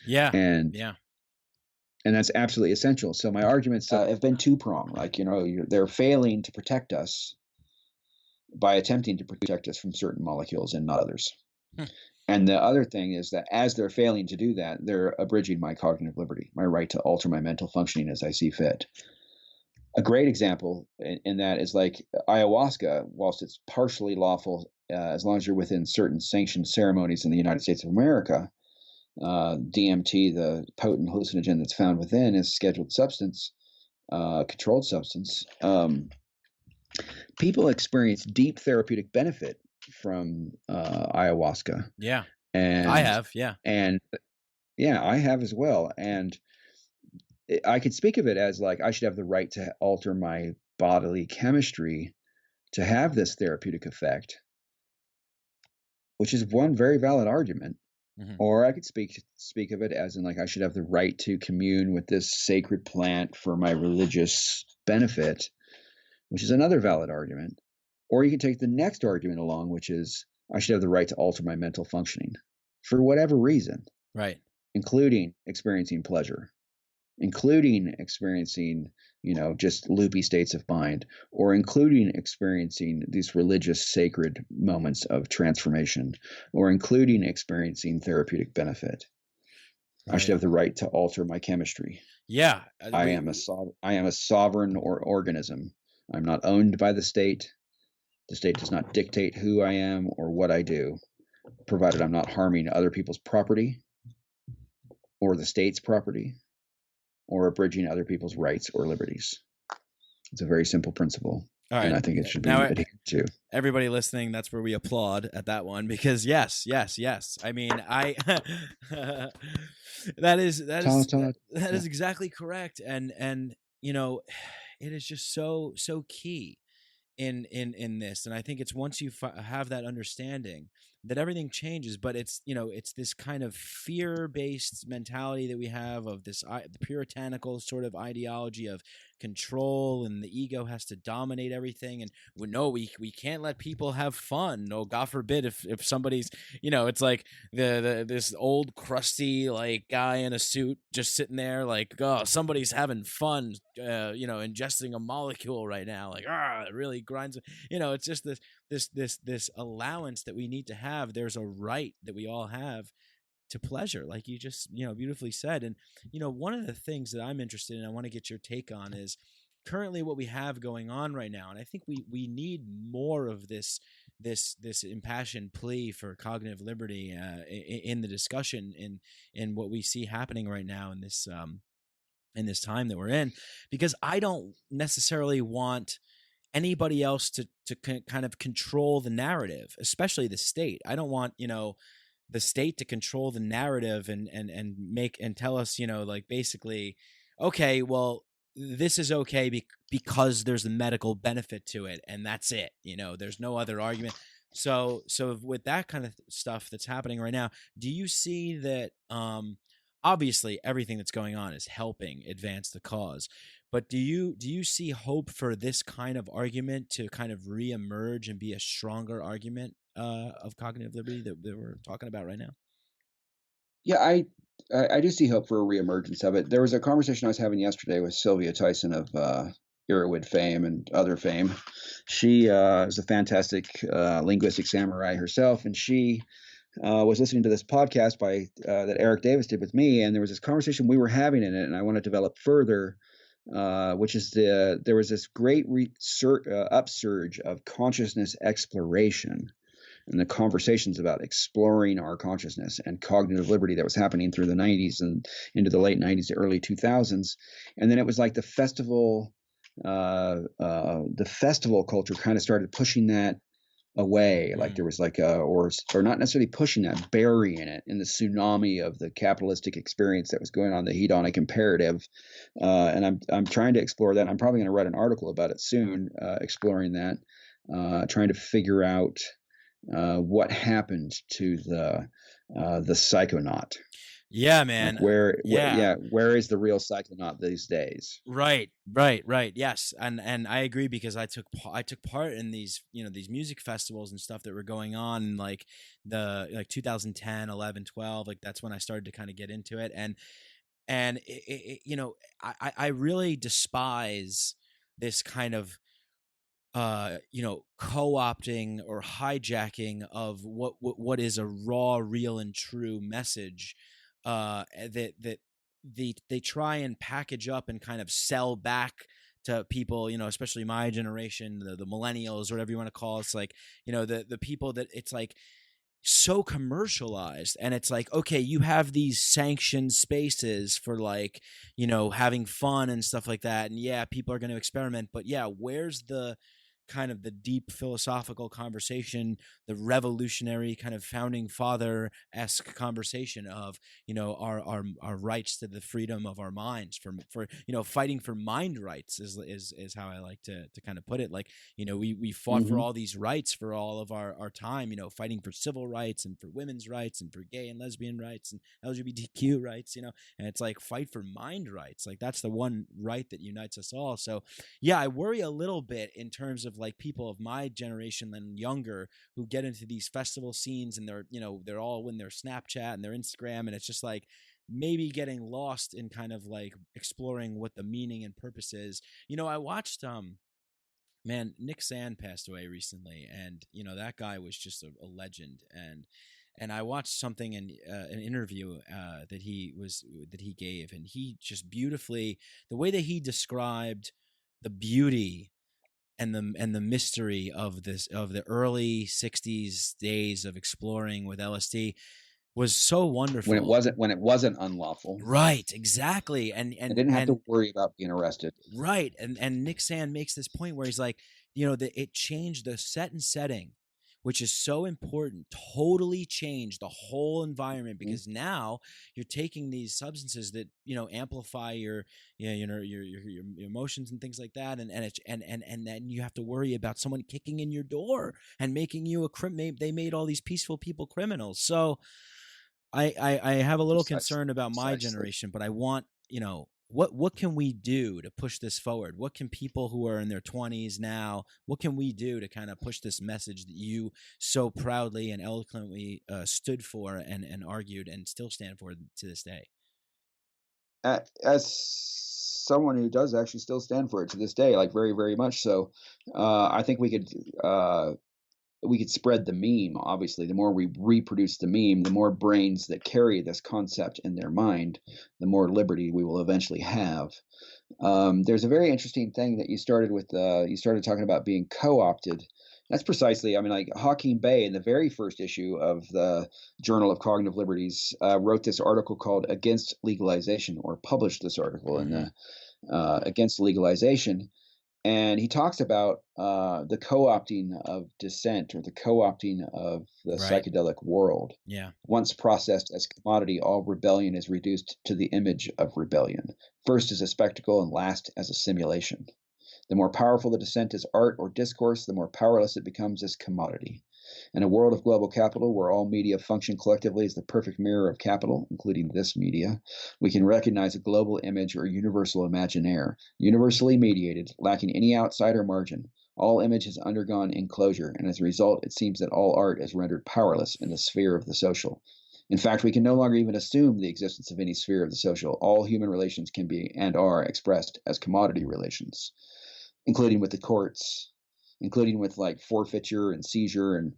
Yeah. And that's absolutely essential. So my arguments have been two-pronged. Like, they're failing to protect us by attempting to protect us from certain molecules and not others. And the other thing is that as they're failing to do that, they're abridging my cognitive liberty, my right to alter my mental functioning as I see fit. A great example in that is like ayahuasca, whilst it's partially lawful as long as you're within certain sanctioned ceremonies in the United States of America, DMT, the potent hallucinogen that's found within, is scheduled substance, controlled substance. People experience deep therapeutic benefit from ayahuasca. Yeah. And I have. Yeah. And yeah, I have as well. And I could speak of it as like, I should have the right to alter my bodily chemistry to have this therapeutic effect, which is one very valid argument. Mm-hmm. Or I could speak of it as in like, I should have the right to commune with this sacred plant for my religious benefit, which is another valid argument. Or you can take the next argument along, which is I should have the right to alter my mental functioning for whatever reason. Right. Including experiencing pleasure, including experiencing, just loopy states of mind, or including experiencing these religious sacred moments of transformation, or including experiencing therapeutic benefit. Right. I should have the right to alter my chemistry. Yeah. I am a sovereign organism. I'm not owned by the state. The state does not dictate who I am or what I do, provided I'm not harming other people's property or the state's property or abridging other people's rights or liberties. It's a very simple principle. All right. And I think it should be adhered to. Everybody listening, that's where we applaud at that one, because yes. I mean, that is exactly correct. And it is just so key in this. And I think it's once you have that understanding that everything changes, but it's this kind of fear-based mentality that we have of this the puritanical sort of ideology of control, and the ego has to dominate everything, and we can't let people have fun. No, God forbid if somebody's, it's like this old crusty like guy in a suit just sitting there like, oh, somebody's having fun, ingesting a molecule right now, like, it really grinds. It's just this allowance that we need to have. There's a right that we all have to pleasure, like you just beautifully said. And one of the things that I'm interested in, I want to get your take on, is currently what we have going on right now, and I think we need more of this impassioned plea for cognitive liberty in the discussion in what we see happening right now in this time that we're in, because I don't necessarily want anybody else to kind of control the narrative, especially the state. I don't want the state to control the narrative and make and tell us, like basically, okay, well, this is okay because there's a medical benefit to it, and that's it. There's no other argument. So with that kind of stuff that's happening right now, do you see that obviously everything that's going on is helping advance the cause. But do you see hope for this kind of argument to kind of reemerge and be a stronger argument of cognitive liberty that we're talking about right now? Yeah, I do see hope for a reemergence of it. There was a conversation I was having yesterday with Sylvia Tyson of Irrowwood fame and other fame. She is a fantastic linguistic samurai herself, and she was listening to this podcast by that Eric Davis did with me, and there was this conversation we were having in it, and I want to develop further, which is there was this great upsurge of consciousness exploration and the conversations about exploring our consciousness and cognitive liberty that was happening through the 90s and into the late 90s to early 2000s. And then it was like the festival culture kind of started pushing that away. Like there was like or not necessarily pushing that, burying it in the tsunami of the capitalistic experience that was going on, the hedonic imperative. And I'm trying to explore that. I'm probably going to write an article about it soon, exploring that, trying to figure out what happened to the psychonaut. Yeah, man. Like where is the real psychonaut these days? Right. Yes, and I agree, because I took part in these these music festivals and stuff that were going on in like 2010, 11, 12. Like that's when I started to kind of get into it, and I really despise this kind of co-opting or hijacking of what is a raw, real, and true message that they try and package up and kind of sell back to people, especially my generation, the millennials, or whatever you want to call it. It's like, the people that it's like so commercialized, and it's like, okay, you have these sanctioned spaces for like, having fun and stuff like that. And yeah, people are going to experiment, but yeah, where's the kind of the deep philosophical conversation, the revolutionary kind of founding father-esque conversation of, our rights to the freedom of our minds, for fighting for mind rights is how I like to kind of put it. Like, we fought for all these rights for all of our time, fighting for civil rights and for women's rights and for gay and lesbian rights and LGBTQ rights, and it's like, fight for mind rights. Like that's the one right that unites us all. So yeah, I worry a little bit in terms of like people of my generation and younger who get into these festival scenes, and they're all in their Snapchat and their Instagram, and it's just like maybe getting lost in kind of like exploring what the meaning and purpose is. I watched man, Nick Sand passed away recently, and that guy was just a legend. And I watched something in an interview that he gave, and he just beautifully, the way that he described the beauty and the mystery of the early 60s days of exploring with LSD was so wonderful. When it wasn't unlawful. Right, exactly. And I didn't have to worry about being arrested. Right. And Nick Sand makes this point where he's like, it changed the set and setting, which is so important, totally changed the whole environment, because now you're taking these substances that, amplify your emotions and things like that. And then you have to worry about someone kicking in your door and making you they made all these peaceful people criminals. So I have a little concern about my generation, but I want, what can we do to push this forward? What can people who are in their 20s now, what can we do to kind of push this message that you so proudly and eloquently stood for and argued and still stand for to this day? As someone who does actually still stand for it to this day, like very, very much so, I think we could spread the meme. Obviously, the more we reproduce the meme, the more brains that carry this concept in their mind, the more liberty we will eventually have. There's a very interesting thing that you started with. You started talking about being co-opted. That's precisely, like Hakeem Bey in the very first issue of the Journal of Cognitive Liberties wrote this article called Against Legalization, or published this article in the Against Legalization. And he talks about the co-opting of dissent, or the co-opting of the psychedelic world. Yeah. Once processed as commodity, all rebellion is reduced to the image of rebellion, first as a spectacle and last as a simulation. The more powerful the dissent is art or discourse, the more powerless it becomes as commodity. In a world of global capital where all media function collectively as the perfect mirror of capital, including this media, we can recognize a global image or universal imaginaire, universally mediated, lacking any outsider margin. All image has undergone enclosure, and as a result, it seems that all art is rendered powerless in the sphere of the social. In fact, we can no longer even assume the existence of any sphere of the social. All human relations can be and are expressed as commodity relations, including with the courts, including with like forfeiture and seizure, and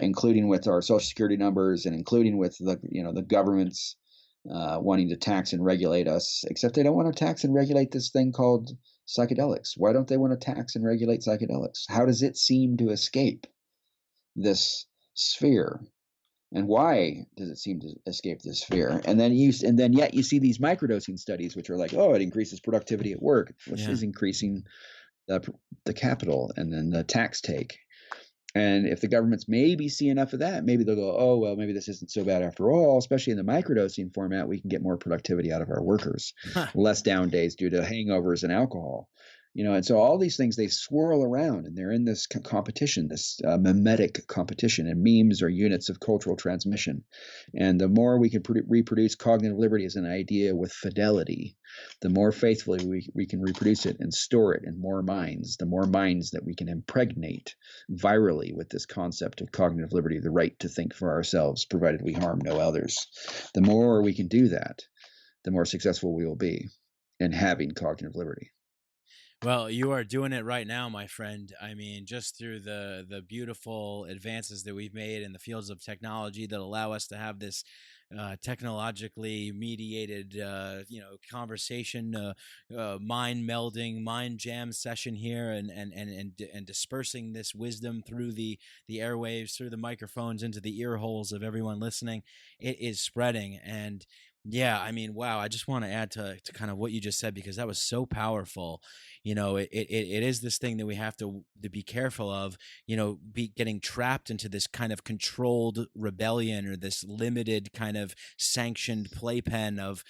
including with our social security numbers, and including with the governments wanting to tax and regulate us. Except they don't want to tax and regulate this thing called psychedelics. Why don't they want to tax and regulate psychedelics? How does it seem to escape this sphere? And why does it seem to escape this sphere? And then yet you see these microdosing studies, which are like, oh, it increases productivity at work, which is increasing the capital and then the tax take. And if the governments maybe see enough of that, maybe they'll go, oh, well, maybe this isn't so bad after all. Especially in the microdosing format, we can get more productivity out of our workers, less down days due to hangovers and alcohol. And so all these things, they swirl around, and they're in this competition, this mimetic competition, and memes are units of cultural transmission. And the more we can reproduce cognitive liberty as an idea with fidelity, the more faithfully we can reproduce it and store it in more minds, the more minds that we can impregnate virally with this concept of cognitive liberty, the right to think for ourselves, provided we harm no others. The more we can do that, the more successful we will be in having cognitive liberty. Well, you are doing it right now, my friend. I mean, just through the beautiful advances that we've made in the fields of technology that allow us to have this technologically mediated, conversation, mind melding, mind jam session here, and dispersing this wisdom through the airwaves, through the microphones, into the ear holes of everyone listening. It is spreading. And yeah, I mean, wow, I just want to add to kind of what you just said, because that was so powerful. It is this thing that we have to be careful of, be getting trapped into this kind of controlled rebellion, or this limited kind of sanctioned playpen of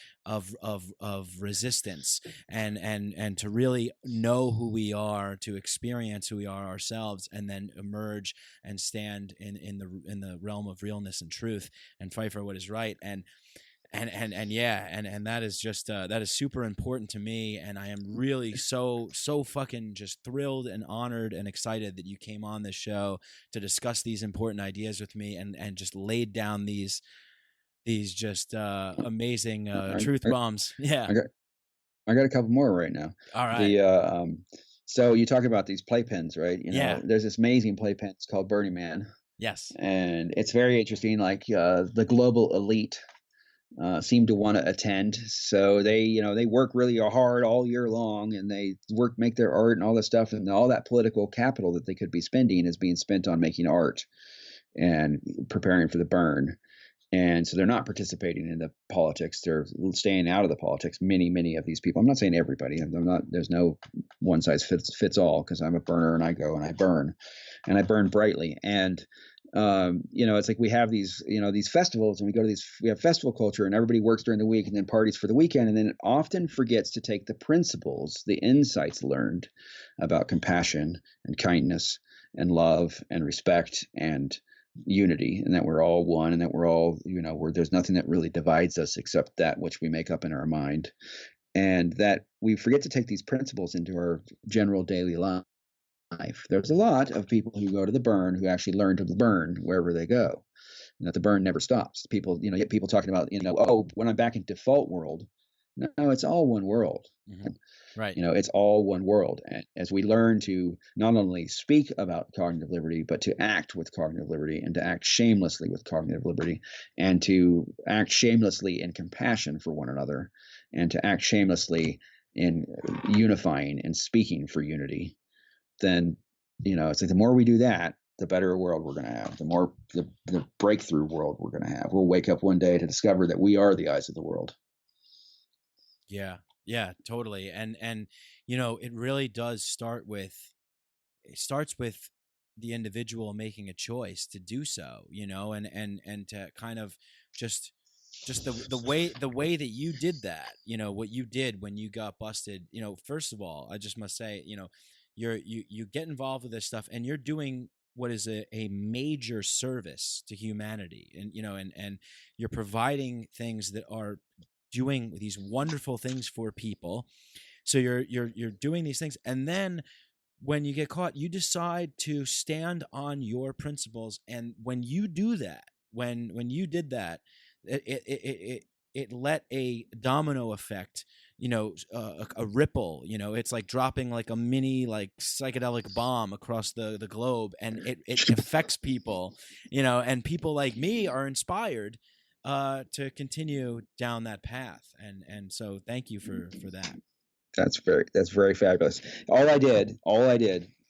resistance, and to really know who we are, to experience who we are ourselves, and then emerge and stand in the realm of realness and truth, and fight for what is right. And that is just that is super important to me, and I am really so fucking just thrilled and honored and excited that you came on this show to discuss these important ideas with me, and just laid down these just amazing truth bombs. Yeah, I got a couple more right now. All right. So you talk about these playpens, right? Yeah. There's this amazing playpen. It's called Burning Man. Yes. And it's very interesting. Like the global elite seem to want to attend, so they work really hard all year long, and they make their art and all this stuff, and all that political capital that they could be spending is being spent on making art and preparing for the burn. And so they're not participating in the politics. They're staying out of the politics. Many of these people. I'm not saying everybody. There's no one size fits all, because I'm a burner, and I go and I burn brightly. And it's like we have these festivals, and we have festival culture, and everybody works during the week and then parties for the weekend, and then it often forgets to take the principles, the insights learned about compassion and kindness and love and respect and unity, and that we're all one, and that we're all, where there's nothing that really divides us except that which we make up in our mind, and that we forget to take these principles into our general daily life. There's a lot of people who go to the burn who actually learn to burn wherever they go, and that the burn never stops. People, get people talking about, oh, when I'm back in default world. No, it's all one world. Mm-hmm. Right. It's all one world. And as we learn to not only speak about cognitive liberty, but to act with cognitive liberty, and to act shamelessly with cognitive liberty, and to act shamelessly in compassion for one another, and to act shamelessly in unifying and speaking for unity, then, it's like the more we do that, the better world we're going to have, the more the breakthrough world we're going to have. We'll wake up one day to discover that we are the eyes of the world. Yeah, totally. And it really does start with the individual making a choice to do so, and to kind of just the way that you did that, what you did when you got busted. First of all, I just must say, you get involved with this stuff, and you're doing what is a major service to humanity, and and you're providing things that are doing these wonderful things for people. So you're doing these things, and then when you get caught, you decide to stand on your principles. And when you do that, when you did that, it let a domino effect, a ripple, it's like dropping like a mini like psychedelic bomb across the globe, and it affects people, and people like me are inspired to continue down that path. And so thank you for that. That's very fabulous. All I did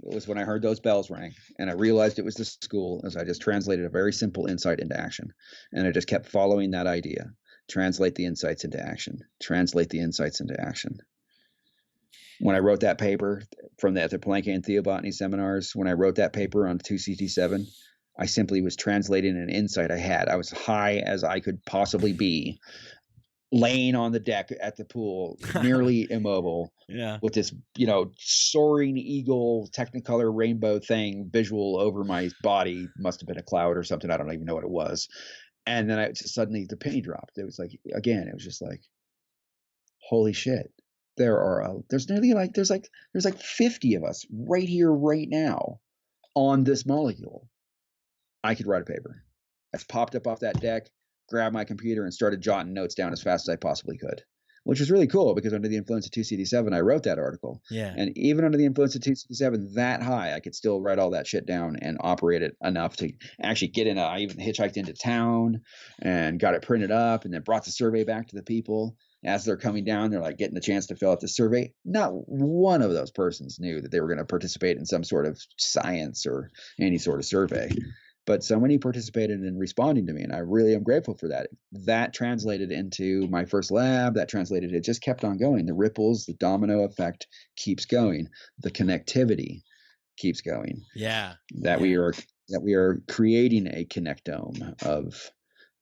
was, when I heard those bells ring and I realized it was the school, as I just translated a very simple insight into action. And I just kept following that idea. Translate the insights into action. Translate the insights into action. When I wrote that paper at the Palenque and Theobotany seminars, when I wrote that paper on 2CT7, I simply was translating an insight I had. I was high as I could possibly be, laying on the deck at the pool, nearly immobile, with this, soaring eagle Technicolor rainbow thing visual over my body. Must have been a cloud or something. I don't even know what it was. And then suddenly the penny dropped. It was like, again, it was just like, holy shit. There's 50 of us right here, right now on this molecule. I could write a paper. I popped up off that deck, grabbed my computer, and started jotting notes down as fast as I possibly could, which was really cool because under the influence of 2CT7, I wrote that article. Yeah. And even under the influence of 2CT7 that high, I could still write all that shit down and operate it enough to actually get in. I even hitchhiked into town and got it printed up, and then brought the survey back to the people. As they're coming down, they're like getting the chance to fill out the survey. Not one of those persons knew that they were going to participate in some sort of science or any sort of survey. But so many participated in responding to me, and I really am grateful for that. That translated into my first lab. That translated, it just kept on going. The ripples, the domino effect keeps going. The connectivity keeps going. Yeah. We are creating a connectome of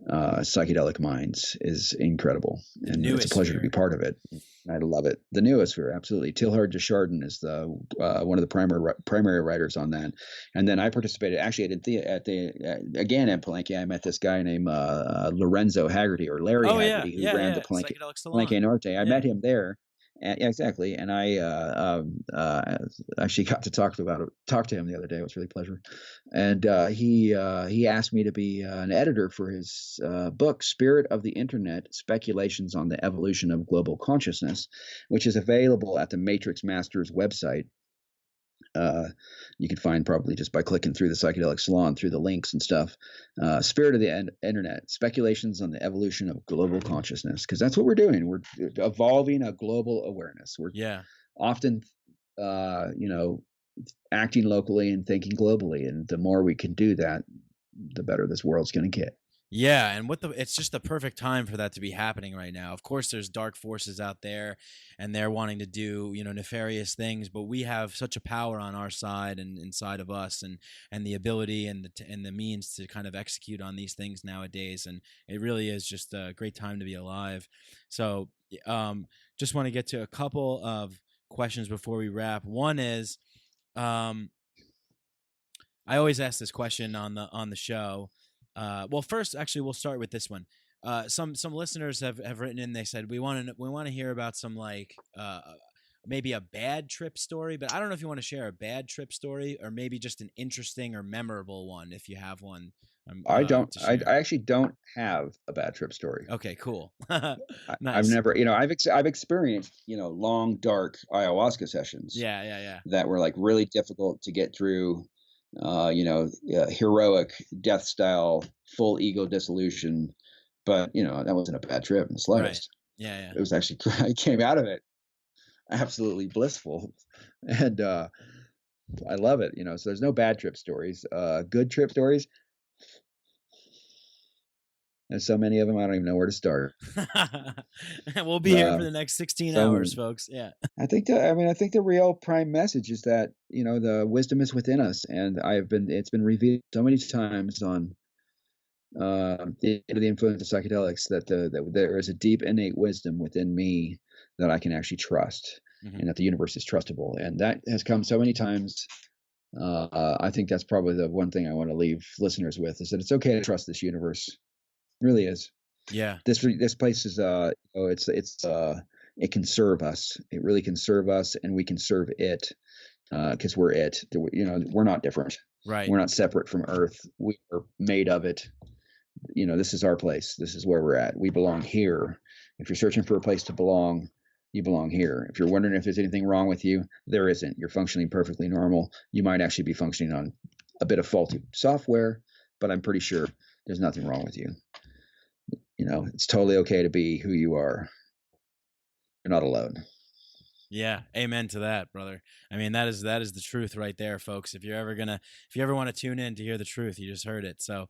psychedelic minds is incredible, and it's a pleasure to be part of it. I love it. The noosphere, absolutely. Teilhard de Chardin is the one of the primary writers on that. And then I participated actually again at Palenque. I met this guy named Lorenzo Haggerty, or Larry Haggerty, who ran the Palenque Norte. I met him there. Exactly, and I actually got to talk to him the other day. It was really a pleasure, and he asked me to be an editor for his book, "Spirit of the Internet: Speculations on the Evolution of Global Consciousness," which is available at the Matrix Masters website. You can find probably just by clicking through the Psychedelic Salon through the links and stuff. Spirit of the Internet: Speculations on the Evolution of Global Consciousness, because that's what we're doing. We're evolving a global awareness. We're often, acting locally and thinking globally, and the more we can do that, the better this world's going to get. Yeah, and it's just the perfect time for that to be happening right now. Of course, there's dark forces out there, and they're wanting to do nefarious things. But we have such a power on our side and inside of us, and the ability and the means to kind of execute on these things nowadays. And it really is just a great time to be alive. So, just want to get to a couple of questions before we wrap. One is, I always ask this question on the show. Well, first, actually, we'll start with this one. Some listeners have written in. They said we want to hear about some maybe a bad trip story, but I don't know if you want to share a bad trip story or maybe just an interesting or memorable one if you have one. I don't. I actually don't have a bad trip story. Okay, cool. Nice. I've never. I've experienced long dark ayahuasca sessions. Yeah. That were like really difficult to get through. Heroic death style, full ego dissolution, but that wasn't a bad trip in the slightest. Right. Yeah. It was actually, I came out of it absolutely blissful, and I love it. So there's no bad trip stories. Good trip stories. There's so many of them, I don't even know where to start. We'll be here for the next 16 hours, folks. Yeah. I think the real prime message is that, the wisdom is within us. And it's been revealed so many times on the influence of psychedelics that there is a deep innate wisdom within me that I can actually trust, and that the universe is trustable. And that has come so many times I think that's probably the one thing I want to leave listeners with, is that it's okay to trust this universe. It really is. Yeah. This place is it can serve us. It really can serve us, and we can serve it, because we're it. We're not different. Right. We're not separate from Earth. We are made of it. This is our place. This is where we're at. We belong here. If you're searching for a place to belong, you belong here. If you're wondering if there's anything wrong with you, there isn't. You're functioning perfectly normal. You might actually be functioning on a bit of faulty software, but I'm pretty sure there's nothing wrong with you. It's totally okay to be who you are. You're not alone. Yeah, amen to that, brother. I mean, that is the truth right there, folks. If you ever want to tune in to hear the truth, you just heard it. So,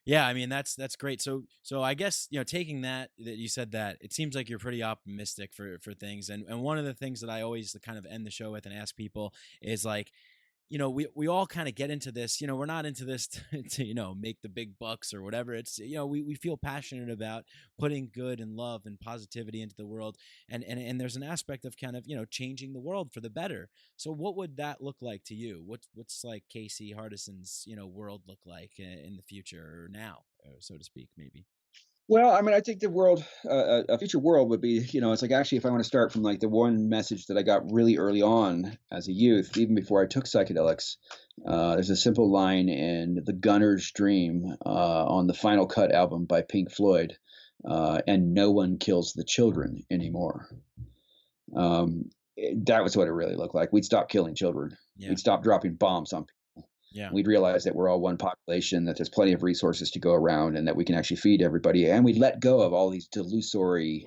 yeah, I mean, that's great. So I guess, taking that you said that, it seems like you're pretty optimistic for things. And one of the things that I always kind of end the show with and ask people is like, we all kind of get into this, we're not into this to make the big bucks or whatever. It's, we feel passionate about putting good and love and positivity into the world. And there's an aspect of kind of, changing the world for the better. So what would that look like to you? What's like Casey Hardison's, world look like in the future, or now, so to speak, maybe? Well, I mean, I think the world, a future world would be, it's like, actually, if I want to start from like the one message that I got really early on as a youth, even before I took psychedelics, there's a simple line in The Gunner's Dream on the Final Cut album by Pink Floyd, and no one kills the children anymore. That was what it really looked like. We'd stop killing children. Yeah. We'd stop dropping bombs on people. Yeah. We'd realize that we're all one population, that there's plenty of resources to go around, and that we can actually feed everybody. And we'd let go of all these delusory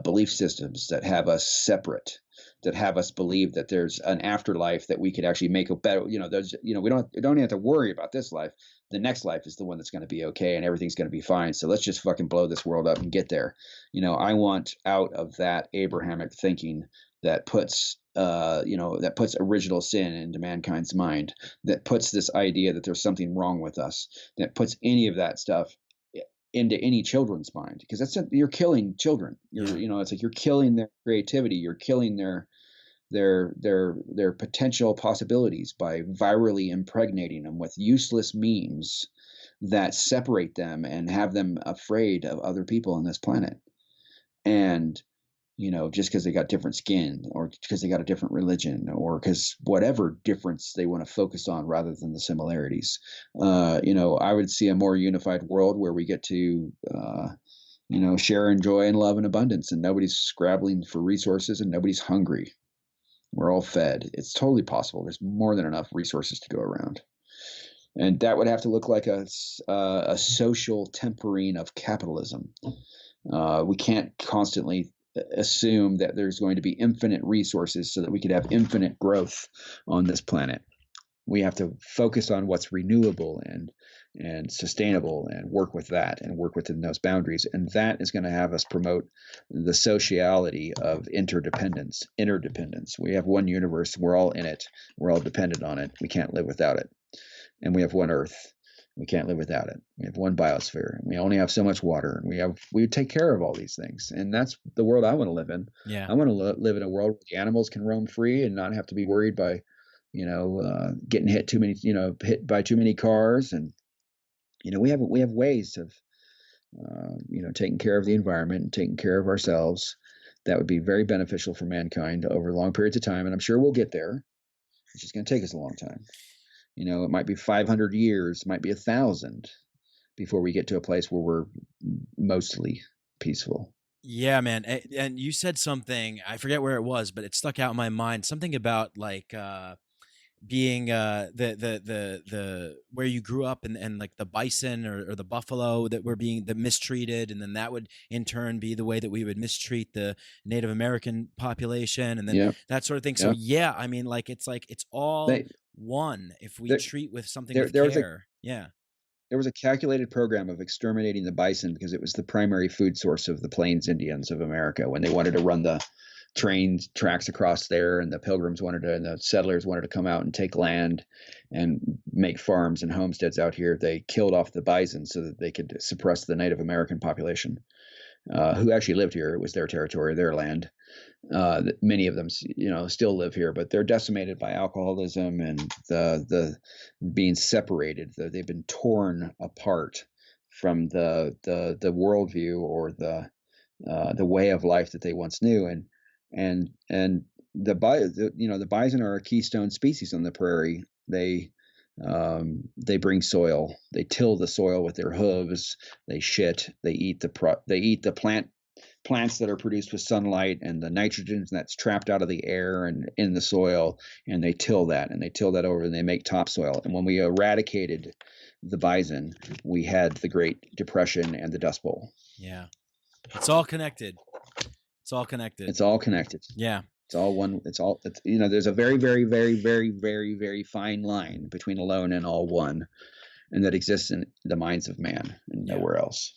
belief systems that have us separate, that have us believe that there's an afterlife, that we could actually make a better, we don't have to worry about this life. The next life is the one that's going to be okay, and everything's going to be fine. So let's just fucking blow this world up and get there. I want out of that Abrahamic thinking that puts original sin into mankind's mind, that puts this idea that there's something wrong with us, that puts any of that stuff into any children's mind, because you're killing children. It's like you're killing their creativity, you're killing their potential possibilities by virally impregnating them with useless memes that separate them and have them afraid of other people on this planet. And just because they got different skin, or because they got a different religion, or because whatever difference they want to focus on rather than the similarities. I would see a more unified world where we get to, share and joy and love and abundance, and nobody's scrabbling for resources and nobody's hungry. We're all fed. It's totally possible. There's more than enough resources to go around. And that would have to look like a social tempering of capitalism. We can't constantly assume that there's going to be infinite resources so that we could have infinite growth on this planet. We have to focus on what's renewable and sustainable, and work with that, and work within those boundaries. And that is going to have us promote the sociality of interdependence. We have one universe. We're all in it. We're all dependent on it. We can't live without it. And we have one Earth. We can't live without it. We have one biosphere. We only have so much water, and we take care of all these things. And that's the world I want to live in. Yeah. I want to live in a world where the animals can roam free and not have to be worried by, getting hit by too many cars. And, we have ways of, taking care of the environment and taking care of ourselves that would be very beneficial for mankind over long periods of time. And I'm sure we'll get there. It's just going to take us a long time. It might be 500 years, it might be 1,000 before we get to a place where we're mostly peaceful. Yeah, man. And you said something, I forget where it was, but it stuck out in my mind. Something about like being the where you grew up, and like the bison or the buffalo that were being mistreated, and then that would in turn be the way that we would mistreat the Native American population, and then that sort of thing. So yeah, I mean, like it's all one if we treat with something with care. There was a calculated program of exterminating the bison because it was the primary food source of the Plains Indians of America when they wanted to run the train tracks across there, and the pilgrims and the settlers wanted to come out and take land and make farms and homesteads out here. They killed off the bison so that they could suppress the Native American population. who actually lived here. It was their territory, their land. Many of them, still live here, but they're decimated by alcoholism and the being separated. They've been torn apart from the worldview or the way of life that they once knew, and the bison are a keystone species on the prairie. They bring soil. They till the soil with their hooves. They shit. They eat the plants that are produced with sunlight and the nitrogen that's trapped out of the air and in the soil, and they till that over, and they make topsoil. And when we eradicated the bison, we had the Great Depression and the Dust Bowl. Yeah. It's all connected. It's all connected. Yeah. It's all one. There's a very, very, very, very, very, very fine line between alone and all one, and that exists in the minds of man and nowhere else.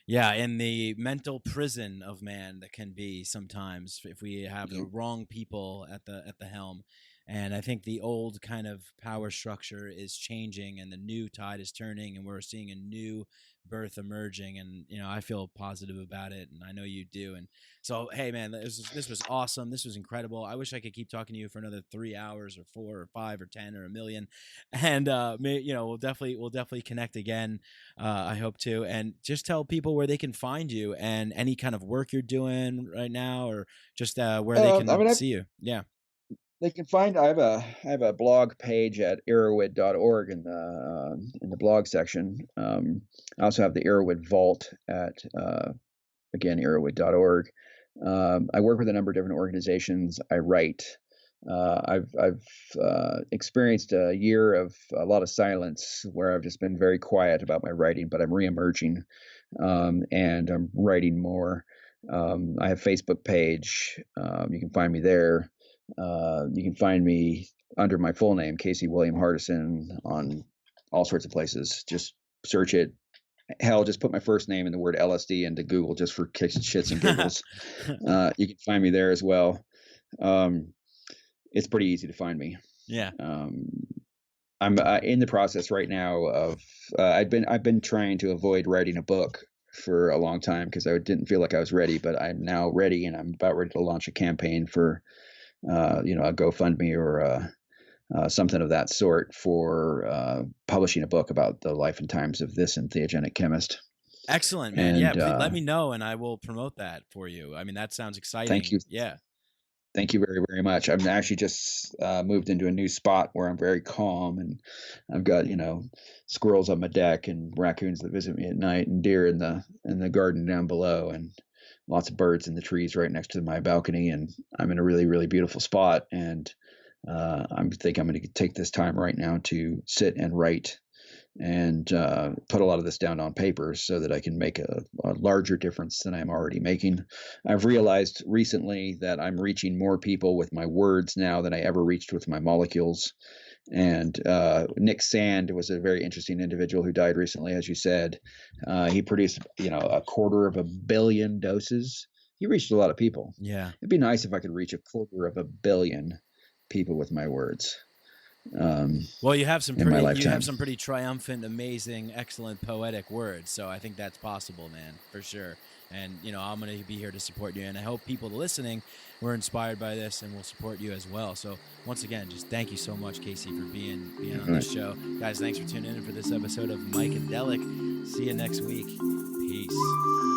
Yeah, in the mental prison of man that can be sometimes if we have the wrong people at the helm. And I think the old kind of power structure is changing, and the new tide is turning, and we're seeing a new birth emerging. And I feel positive about it, and I know you do. And so, hey, man, this was awesome. This was incredible. I wish I could keep talking to you for another 3 hours, or 4 or 5 or 10 or a million. And we'll definitely connect again. I hope to. And just tell people where they can find you and any kind of work you're doing right now, or just where they can see you. Yeah. They can find. I have a blog page at erowid.org in the blog section. I also have the Erowid Vault at again erowid.org. I work with a number of different organizations. I write. I've experienced a year of a lot of silence where I've just been very quiet about my writing, but I'm reemerging, and I'm writing more. I have a Facebook page. You can find me there. You can find me under my full name, Casey William Hardison, on all sorts of places. Just search it. Hell, just put my first name and the word LSD into Google just for kicks, shits, and giggles. You can find me there as well. It's pretty easy to find me. Yeah. I'm in the process right now of I've been trying to avoid writing a book for a long time because I didn't feel like I was ready, but I'm now ready, and I'm about ready to launch a campaign for a GoFundMe or something of that sort for publishing a book about the life and times of this entheogenic chemist. Excellent, man. And, please let me know, and I will promote that for you. I mean, that sounds exciting. Thank you. Yeah. Thank you very, very much. I'm actually just moved into a new spot where I'm very calm, and I've got, squirrels on my deck and raccoons that visit me at night and deer in the garden down below, and lots of birds in the trees right next to my balcony. And I'm in a really, really beautiful spot. And I think I'm going to take this time right now to sit and write and put a lot of this down on paper so that I can make a larger difference than I'm already making. I've realized recently that I'm reaching more people with my words now than I ever reached with my molecules. And Nick Sand was a very interesting individual who died recently, as you said. He produced, 250 million doses. He reached a lot of people. Yeah. It'd be nice if I could reach 250 million people with my words. Well, you have some pretty triumphant, amazing, excellent poetic words. So I think that's possible, man, for sure. And, I'm going to be here to support you. And I hope people listening were inspired by this and will support you as well. So once again, just thank you so much, Casey, for being on this show. Guys, thanks for tuning in for this episode of Mike and Delic. See you next week. Peace.